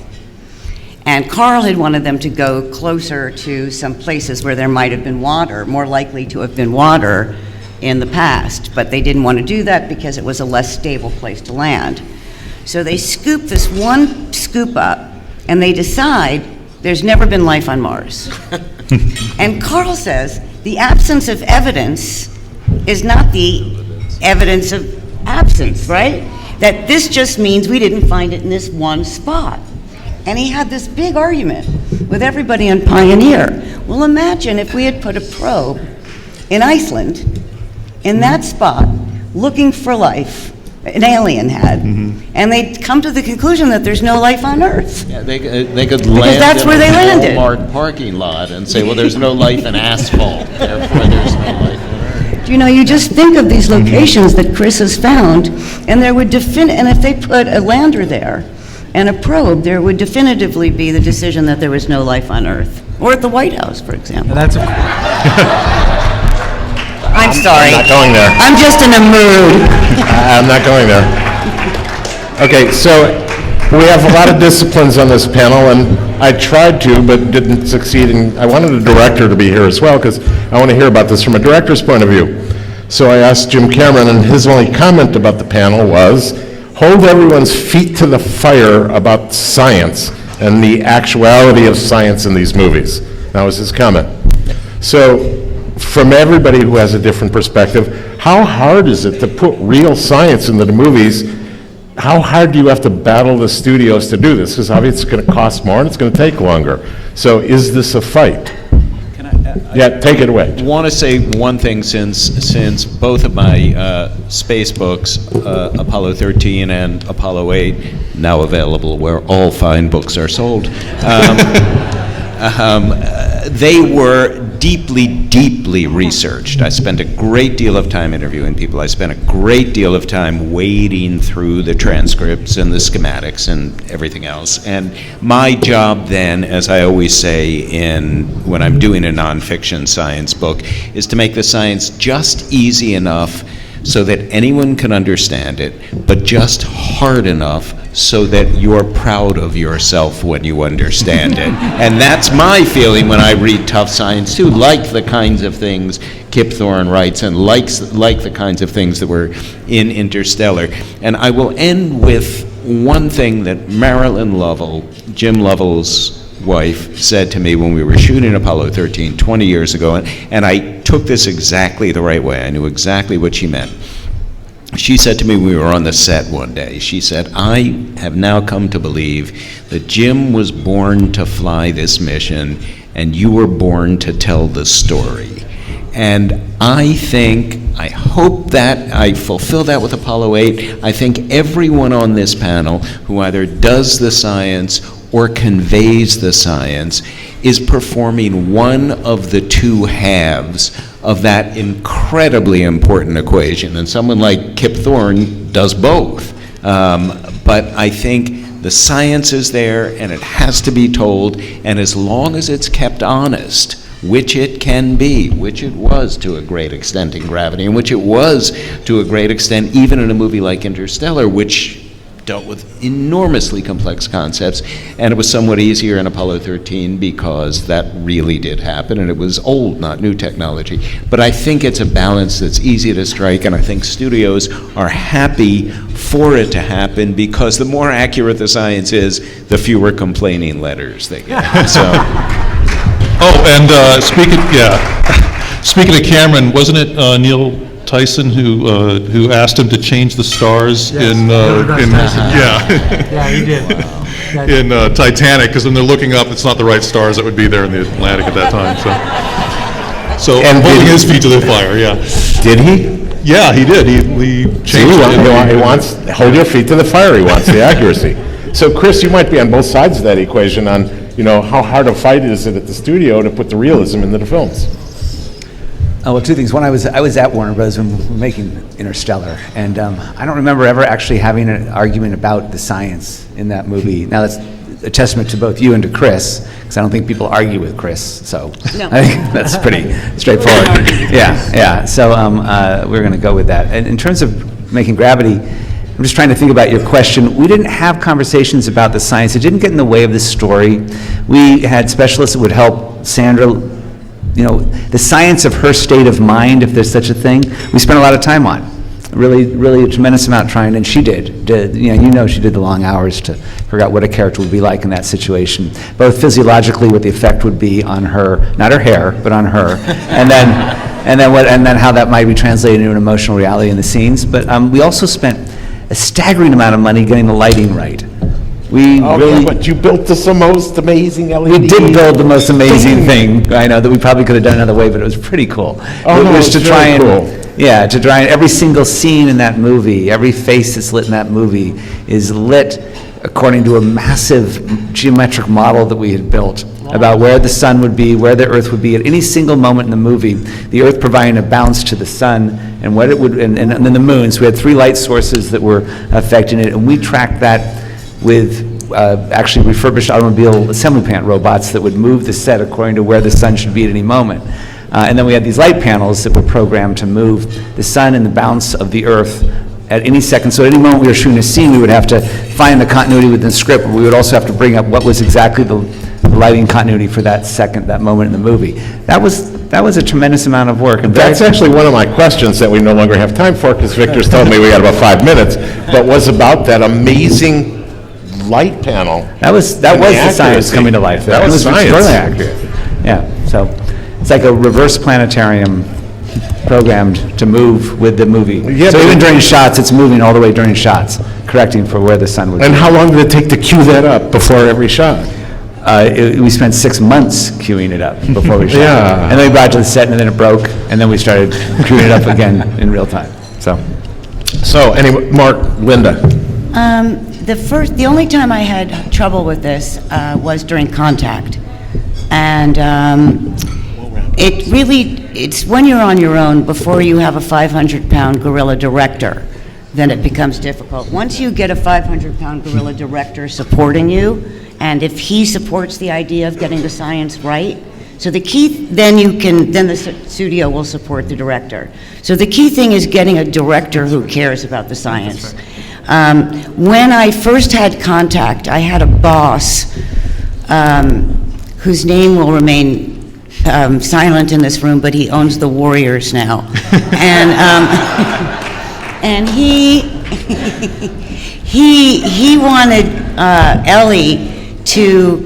And Carl had wanted them to go closer to some places where there might have been water, more likely to have been water in the past, but they didn't want to do that because it was a less stable place to land. So they scoop this one scoop up, and they decide there's never been life on Mars. And Carl says the absence of evidence is not the evidence of absence, right? That this just means we didn't find it in this one spot. And he had this big argument with everybody on Pioneer. Well, imagine if we had put a probe in Iceland, in that spot, looking for life, an alien had, and they'd come to the conclusion that there's no life on Earth. Yeah, they could land that's in where they a landed. Walmart parking lot and say, well, there's no life in asphalt, therefore there's no life on Earth. You know, you just think of these locations that Chris has found, and there would and if they put a lander there and a probe, there would definitively be the decision that there was no life on Earth, or at the White House, for example. And that's, I'm sorry. I'm not going there. I'm just in a mood. I'm not going there. Okay, so we have a lot of disciplines on this panel, and I tried to, but didn't succeed. And I wanted a director to be here as well, because I want to hear about this from a director's point of view. So I asked Jim Cameron, and his only comment about the panel was, hold everyone's feet to the fire about science and the actuality of science in these movies. That was his comment. So, from everybody who has a different perspective, how hard is it to put real science into the movies? How hard do you have to battle the studios to do this? Because obviously it's going to cost more and it's going to take longer. So is this a fight? Yeah, take it away. I want to say one thing, since both of my space books, Apollo 13 and Apollo 8, now available where all fine books are sold, they were deeply, deeply researched. I spent a great deal of time interviewing people. I spent a great deal of time wading through the transcripts and the schematics and everything else. And my job then, as I always say when I'm doing a nonfiction science book, is to make the science just easy enough so that anyone can understand it, but just hard enough so that you're proud of yourself when you understand it. And that's my feeling when I read tough science too, like the kinds of things Kip Thorne writes and like the kinds of things that were in Interstellar. And I will end with one thing that Marilyn Lovell, Jim Lovell's wife, said to me when we were shooting Apollo 13 20 years ago, and I took this exactly the right way. I knew exactly what she meant. She said to me when we were on the set one day, she said, I have now come to believe that Jim was born to fly this mission and you were born to tell the story. And I hope that I fulfill that with Apollo 8. I think everyone on this panel who either does the science or conveys the science is performing one of the two halves of that incredibly important equation. And someone like Kip Thorne does both. But I think the science is there and it has to be told, and as long as it's kept honest, which it can be, which it was to a great extent in Gravity, and which it was to a great extent even in a movie like Interstellar, which dealt with enormously complex concepts, and it was somewhat easier in Apollo 13 because that really did happen, and it was old, not new technology. But I think it's a balance that's easy to strike, and I think studios are happy for it to happen because the more accurate the science is, the fewer complaining letters they get. So. Oh, and speaking of Cameron, wasn't it Neil Tyson who asked him to change the stars Yes, in Neil deGrasse Tyson. yeah Yeah, he did. That- in Titanic, because when they're looking up, it's not the right stars that would be there in the Atlantic at that time. So And holding did- his feet to the fire, yeah. Did he? Yeah, he did. He See, changed it. he wants, hold your feet to the fire, he wants the accuracy. So Chris, you might be on both sides of that equation on, how hard a fight is it at the studio to put the realism into the films? Oh, well, two things. One, I was at Warner Bros. When we were making Interstellar, and I don't remember ever actually having an argument about the science in that movie. Now, that's a testament to both you and to Chris, because I don't think people argue with Chris, so No. I think that's pretty straightforward. Yeah. So we're going to go with that. And in terms of making Gravity, I'm just trying to think about your question. We didn't have conversations about the science. It didn't get in the way of the story. We had specialists that would help Sandra, the science of her state of mind, if there's such a thing, we spent a lot of time on. Really a tremendous amount trying, and she did. She did the long hours to figure out what a character would be like in that situation, both physiologically, what the effect would be on her, not her hair, but on her, and then how that might be translated into an emotional reality in the scenes. But we also spent a staggering amount of money getting the lighting right. But you built the most amazing LED. We did build the most amazing thing, I know, that we probably could have done another way, but it was pretty cool. Oh, It was it's very cool. Yeah, to try and every single scene in that movie, every face that's lit in that movie is lit according to a massive geometric model that we had built about where the sun would be, where the earth would be at any single moment in the movie, the earth providing a bounce to the sun and what it would, and then the moon. So we had 3 light sources that were affecting it, and we tracked that with actually refurbished automobile assembly plant robots that would move the set according to where the sun should be at any moment. And then we had these light panels that were programmed to move the sun and the bounce of the earth at any second. So at any moment we were shooting a scene, we would have to find the continuity within the script, but we would also have to bring up what was exactly the lighting continuity for that second, that moment in the movie. That was a tremendous amount of work. And That's actually one of my questions that we no longer have time for, because Victor's told me we got about 5 minutes, but was about that amazing light panel. That was and the science accuracy. coming to life. That was science. extraordinarily accurate. Yeah, so it's like a reverse planetarium programmed to move with the movie. Yeah, So but even it- during shots, it's moving all the way during shots, correcting for where the sun would be. And how long did it take to cue that up before every shot? We spent 6 months queuing it up before we shot. Yeah. And then we brought it to the set, and then it broke, and then we started queuing it up again in real time, so. So, anyway, Mark, Linda. The only time I had trouble with this was during Contact. And it's when you're on your own, before you have a 500-pound gorilla director, then it becomes difficult. Once you get a 500-pound gorilla director supporting you, and if he supports the idea of getting the science right, so the key, then the studio will support the director. So the key thing is getting a director who cares about the science. When I first had Contact, I had a boss whose name will remain silent in this room, but he owns the Warriors now. And he wanted Ellie to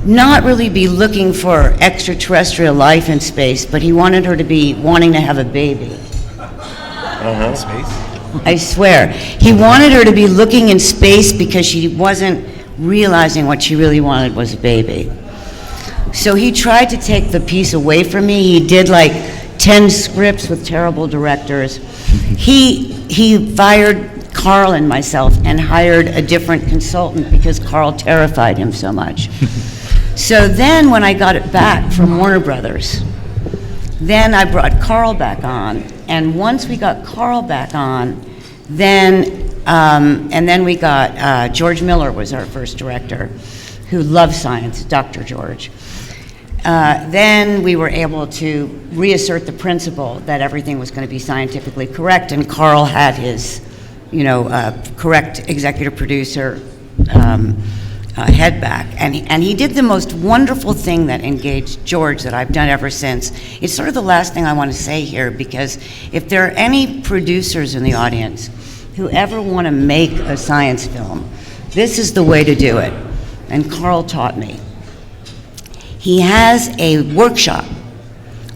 not really be looking for extraterrestrial life in space, but he wanted her to be wanting to have a baby. I swear. He wanted her to be looking in space because she wasn't realizing what she really wanted was a baby. So he tried to take the piece away from me. He did like 10 scripts with terrible directors. He fired Carl and myself and hired a different consultant because Carl terrified him so much. So then when I got it back from Warner Brothers, then I brought Carl back on, and once we got Carl back on, then we got George Miller was our first director, who loved science, Dr. George. Then we were able to reassert the principle that everything was going to be scientifically correct, and Carl had his, correct executive producer head back, and he did the most wonderful thing that engaged George that I've done ever since. It's sort of the last thing I want to say here, because if there are any producers in the audience who ever want to make a science film, this is the way to do it, and Carl taught me. He has a workshop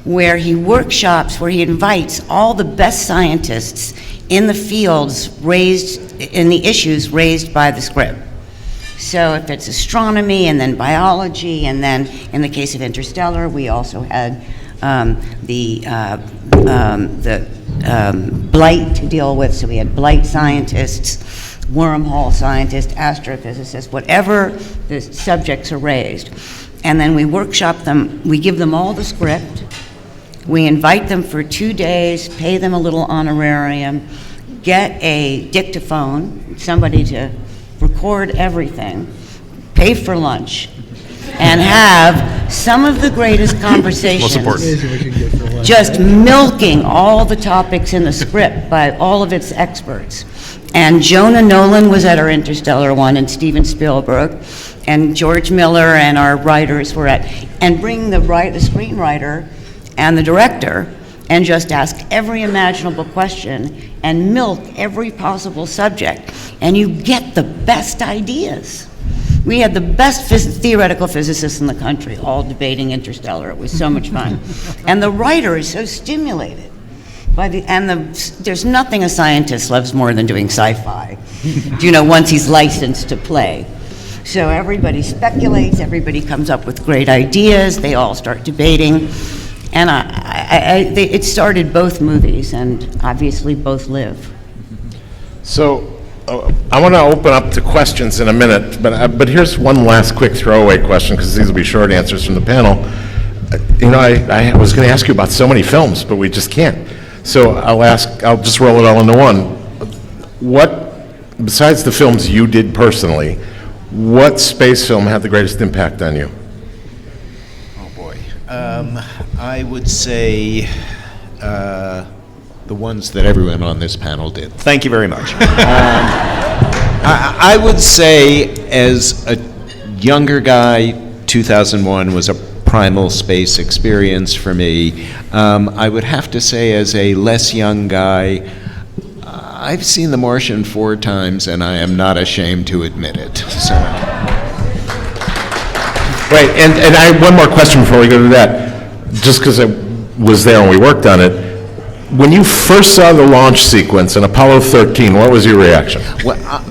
where he invites all the best scientists in the fields in the issues raised by the script. So if it's astronomy, and then biology, and then in the case of Interstellar, we also had the blight to deal with. So we had blight scientists, wormhole scientists, astrophysicists, whatever the subjects are raised. And then we workshop them, we give them all the script, we invite them for 2 days, pay them a little honorarium, get a dictaphone, somebody to record everything, pay for lunch, and have some of the greatest conversations. Just milking all the topics in the script by all of its experts. And Jonah Nolan was at our Interstellar one, and Steven Spielberg, and George Miller and our writers were and bring the screenwriter and the director, and just ask every imaginable question and milk every possible subject, and you get the best ideas. We had the best theoretical physicists in the country all debating Interstellar. It was so much fun. And the writer is so stimulated by there's nothing a scientist loves more than doing sci-fi, once he's licensed to play. So everybody speculates, everybody comes up with great ideas, they all start debating. And it started both movies, and obviously both live. So I want to open up to questions in a minute, but here's one last quick throwaway question, because these will be short answers from the panel. I was going to ask you about so many films, but we just can't. So I'll just roll it all into one. What, besides the films you did personally, what space film had the greatest impact on you? Oh, boy. I would say the ones that everyone on this panel did. Thank you very much. I would say, as a younger guy, 2001 was a primal space experience for me. I would have to say, as a less young guy, I've seen The Martian 4 times, and I am not ashamed to admit it. So. Right, and I have one more question before we go to that, just because I was there and we worked on it. When you first saw the launch sequence in Apollo 13, what was your reaction?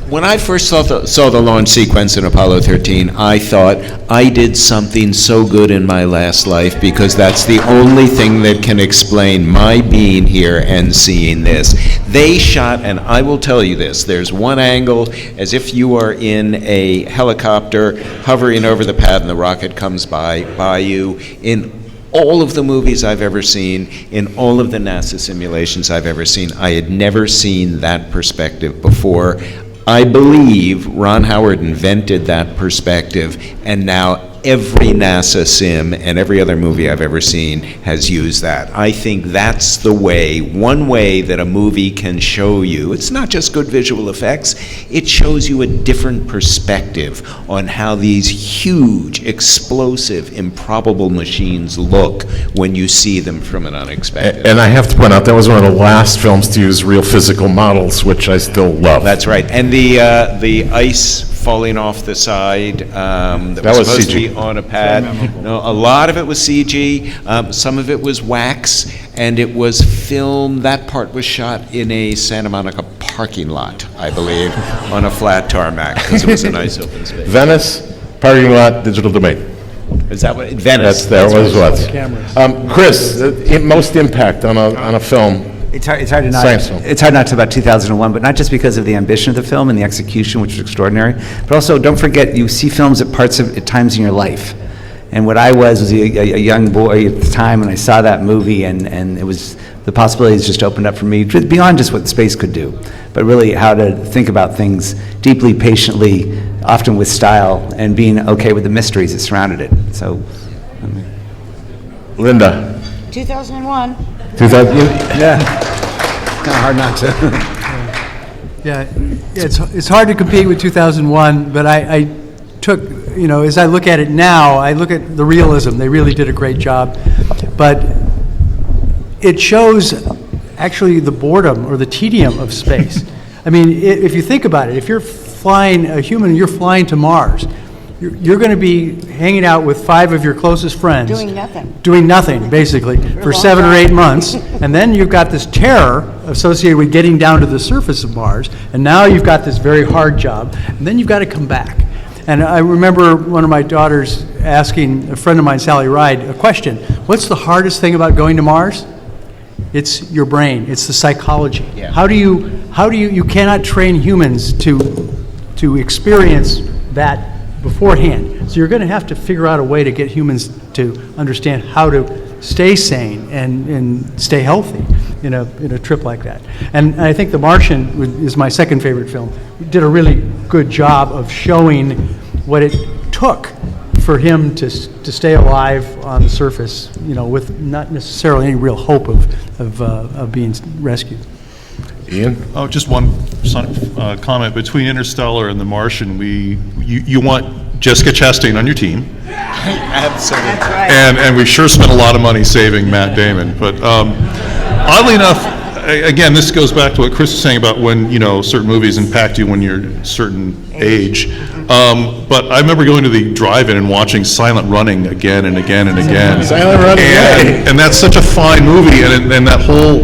When I first saw the launch sequence in Apollo 13, I thought, I did something so good in my last life, because that's the only thing that can explain my being here and seeing this. They shot, and I will tell you this, there's one angle as if you are in a helicopter hovering over the pad and the rocket comes by you. In all of the movies I've ever seen, in all of the NASA simulations I've ever seen, I had never seen that perspective before. I believe Ron Howard invented that perspective, and now every NASA sim and every other movie I've ever seen has used that. I think that's the way, one way that a movie can show you, it's not just good visual effects, it shows you a different perspective on how these huge, explosive, improbable machines look when you see them from an unexpected. And I have to point out, that was one of the last films to use real physical models, which I still love. That's right. And the ice falling off the side that That was supposed to CG. be on a pad. No, a lot of it was CG. Some of it was wax, and it was filmed. That part was shot in a Santa Monica parking lot, I believe, on a flat tarmac because it was a nice open space. Venice, parking lot, digital domain. Is that what Venice? That was what. Cameras. Chris, most impact on a film. It's hard to not. Science film. It's hard not to about 2001, but not just because of the ambition of the film and the execution, which was extraordinary, but also don't forget you see films at times in your life. And what I was a young boy at the time when I saw that movie, and it was the possibilities just opened up for me beyond just what space could do, but really how to think about things deeply, patiently, often with style, and being okay with the mysteries that surrounded it. So, Linda. 2001. 2000, yeah, kind of hard not to. Yeah, it's hard to compete with 2001, but I took, as I look at it now, I look at the realism. They really did a great job. But it shows actually the boredom or the tedium of space. I mean, if you think about it, if you're flying a human, you're flying to Mars, you're going to be hanging out with 5 of your closest friends. Doing nothing, basically, for 7 or 8 months. And then you've got this terror associated with getting down to the surface of Mars. And now you've got this very hard job. And then you've got to come back. And I remember one of my daughters asking a friend of mine, Sally Ride, a question. What's the hardest thing about going to Mars? It's your brain. It's the psychology. Yeah. How do you cannot train humans to experience that beforehand. So you're going to have to figure out a way to get humans to understand how to stay sane and stay healthy in a trip like that. And I think The Martian is my second favorite film. It did a really good job of showing what it took for him to stay alive on the surface, with not necessarily any real hope of being rescued. Ian? Oh, just one comment. Between Interstellar and The Martian, you want Jessica Chastain on your team. Absolutely. And we sure spent a lot of money saving Matt Damon. But oddly enough, again, this goes back to what Chris was saying about when, certain movies impact you when you're a certain age. But I remember going to the drive-in and watching Silent Running again and again and again. Silent Running, and that's such a fine movie, and that whole,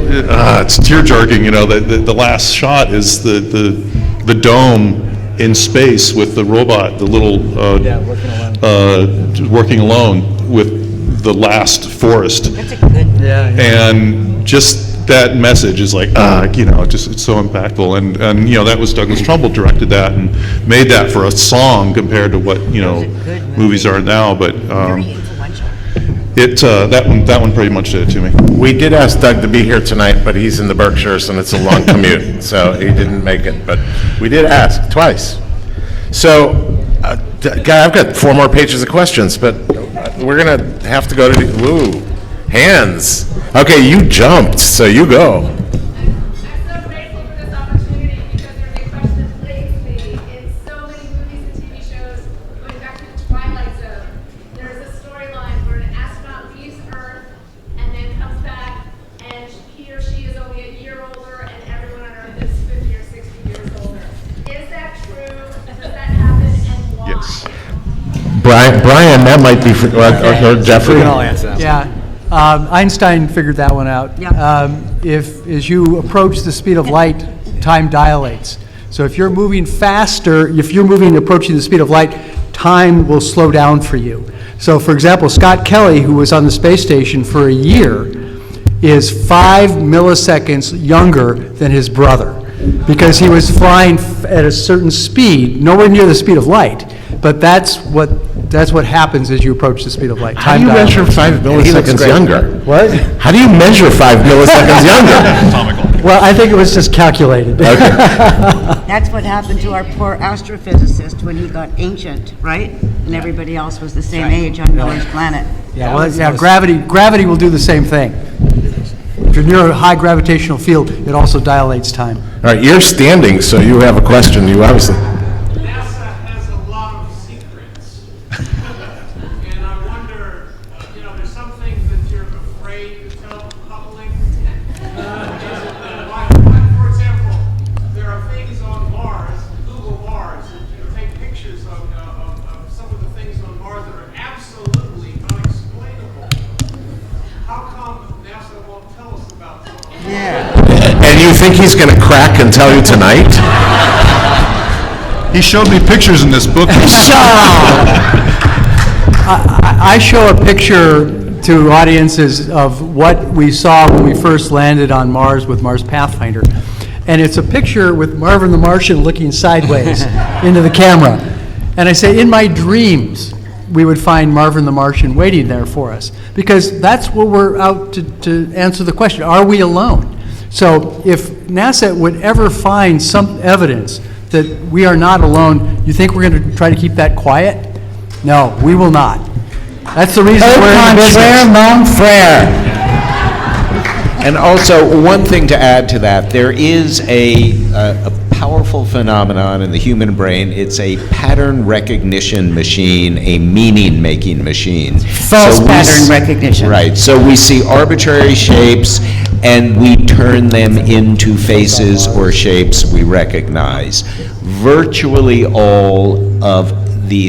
it's tear-jerking, the last shot is the dome in space with the robot, the little, working alone with the last forest. That's a good. And just that message is like, it's so impactful. And that was Douglas Trumbull directed that and made that for a song compared to what, movies are now. But that one pretty much did it to me. We did ask Doug to be here tonight, but he's in the Berkshires and it's a long commute, so he didn't make it. But we did ask twice. So, Guy, I've got 4 more pages of questions, but we're going to have to go to hands. Okay, you jumped, so you go. I'm so grateful for this opportunity because there's a question that plagues me in so many movies and TV shows, going back to the Twilight Zone. There's a storyline where an astronaut leaves Earth and then comes back, and he or she is only a year older, and everyone on Earth is 50 or 60 years older. Is that true? Does that happen, and why? Yes. Brian, that might be for, or Jeffrey. We can all answer that. Yeah, Einstein figured that one out. Yeah. If as you approach the speed of light, time dilates. So if you're moving faster, approaching the speed of light, time will slow down for you. So for example, Scott Kelly, who was on the space station for a year, is 5 milliseconds younger than his brother because he was flying at a certain speed, nowhere near the speed of light. But that's what happens as you approach the speed of light. How do you measure 5 milliseconds younger? What? How do you measure 5 milliseconds younger? Well, I think it was just calculated. That's what happened to our poor astrophysicist when he got ancient, right? And everybody else was the same age on Miller's planet. Yeah, well, yeah, gravity will do the same thing. If you're near a high gravitational field, it also dilates time. All right, you're standing, so you have a question. You obviously. NASA has a lot of secrets. And I wonder, there's some things that you're afraid to tell the public. For example, there are things on Mars, Google Mars, and you take pictures of some of the things on Mars that are absolutely unexplainable. How come NASA won't tell us about some of them? And you think he's going to crack and tell you tonight? He showed me pictures in this book. I show a picture to audiences of what we saw when we first landed on Mars with Mars Pathfinder. And it's a picture with Marvin the Martian looking sideways into the camera. And I say, in my dreams, we would find Marvin the Martian waiting there for us. Because that's what we're out to answer the question, are we alone? So if NASA would ever find some evidence that we are not alone, you think we're going to try to keep that quiet? No, we will not. That's the reason we're in the business. mon frere. And also, one thing to add to that, there is a powerful phenomenon in the human brain. It's a pattern recognition machine, a meaning-making machine. False pattern recognition. Right. So we see arbitrary shapes, and we turn them into faces or shapes we recognize. Virtually all of the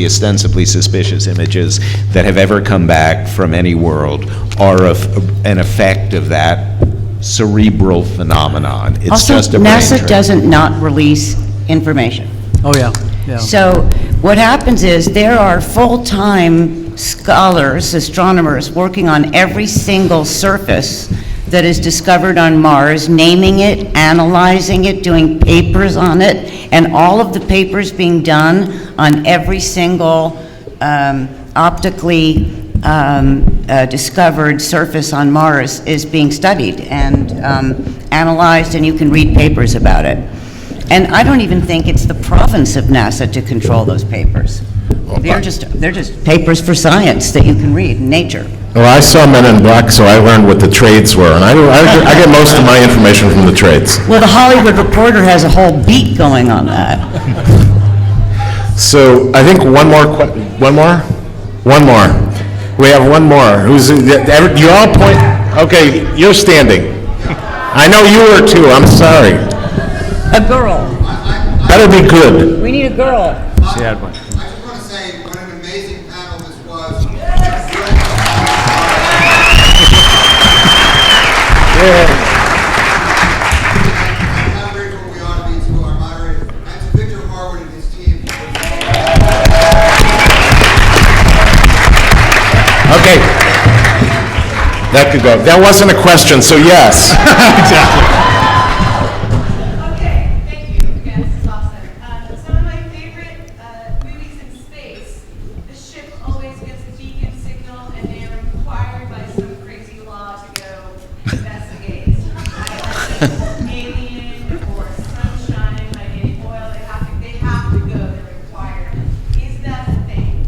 ostensibly suspicious images that have ever come back from any world are an effect of that cerebral phenomenon. It's Also, just a brain NASA trick. doesn't not release information. Oh, yeah, yeah. So what happens is there are full-time scholars, astronomers, working on every single surface that is discovered on Mars, naming it, analyzing it, doing papers on it, and all of the papers being done on every single optically discovered surface on Mars is being studied and analyzed, and you can read papers about it. And I don't even think it's the province of NASA to control those papers. They're just papers for science that you can read in Nature. Well, I saw Men in Black, so I learned what the trades were, and I get most of my information from the trades. Well, the Hollywood Reporter has a whole beat going on that. So I think one more. We have one more. You all point. Okay, you're standing. I know you were too. I'm sorry. A girl. Better be good. We need a girl. She had one. I just want to say what an amazing panel this was. How grateful we ought to be to our moderator and to Victor Harwood and his team. Okay. That could go. That wasn't a question, so yes. Exactly. Okay, thank you. Again, this is awesome. Some of my favorite movies in space, the ship always gets a beacon signal and they are required by some crazy law to go investigate. Alien or Sunshine by Danny Boyle, they have to go, they're required. Is that a thing?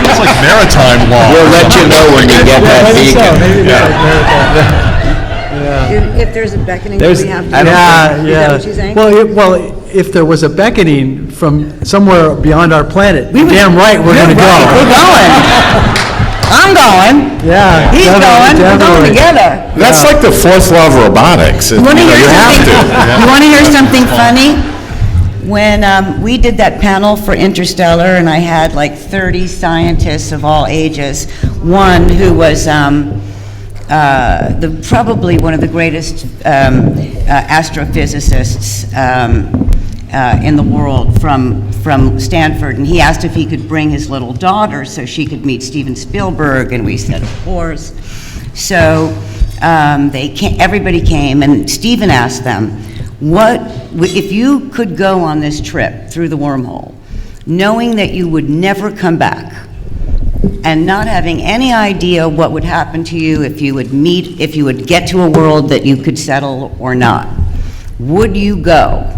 It's like maritime law. We'll let you know when you get that beacon. If there's a beckoning, There's- we have to. I don't Yeah, yeah. Is that what you're saying? Well, if there was a beckoning from somewhere beyond our planet, We would- damn right we're going to We're go. going. I'm going. Yeah. He's definitely, going. We're going definitely. together. That's like the fourth law of robotics. You want to hear You have something? to. You want to hear something funny? When we did that panel for Interstellar, and I had like 30 scientists of all ages, one who was probably one of the greatest astrophysicists in the world from Stanford, and he asked if he could bring his little daughter so she could meet Steven Spielberg, and we said, of course. So everybody came, and Steven asked them, if you could go on this trip through the wormhole, knowing that you would never come back, and not having any idea what would happen to you if you would get to a world that you could settle or not, would you go?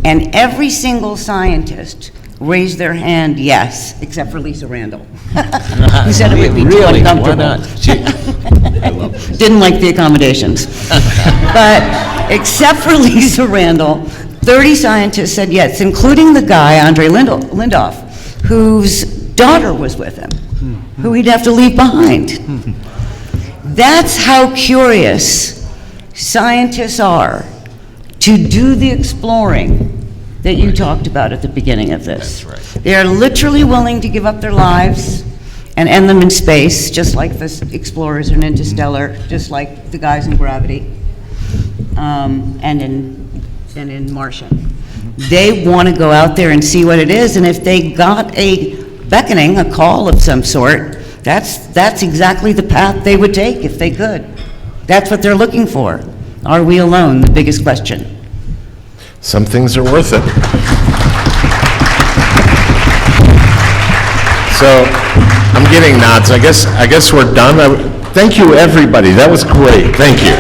And every single scientist raised their hand, yes, except for Lisa Randall. Who said it would be too Really? uncomfortable. Why not? Didn't like the accommodations. But except for Lisa Randall, 30 scientists said yes, including the guy, Andre Lindoff, whose daughter was with him, who he'd have to leave behind. That's how curious scientists are to do the exploring that you talked about at the beginning of this. That's right. They are literally willing to give up their lives and end them in space, just like the explorers in Interstellar, just like the guys in Gravity, and in Martian. They want to go out there and see what it is, and if they got a beckoning, a call of some sort, that's exactly the path they would take if they could. That's what they're looking for. Are we alone? The biggest question. Some things are worth it. So, I'm getting nods. I guess we're done. Thank you, everybody. That was great. Thank you.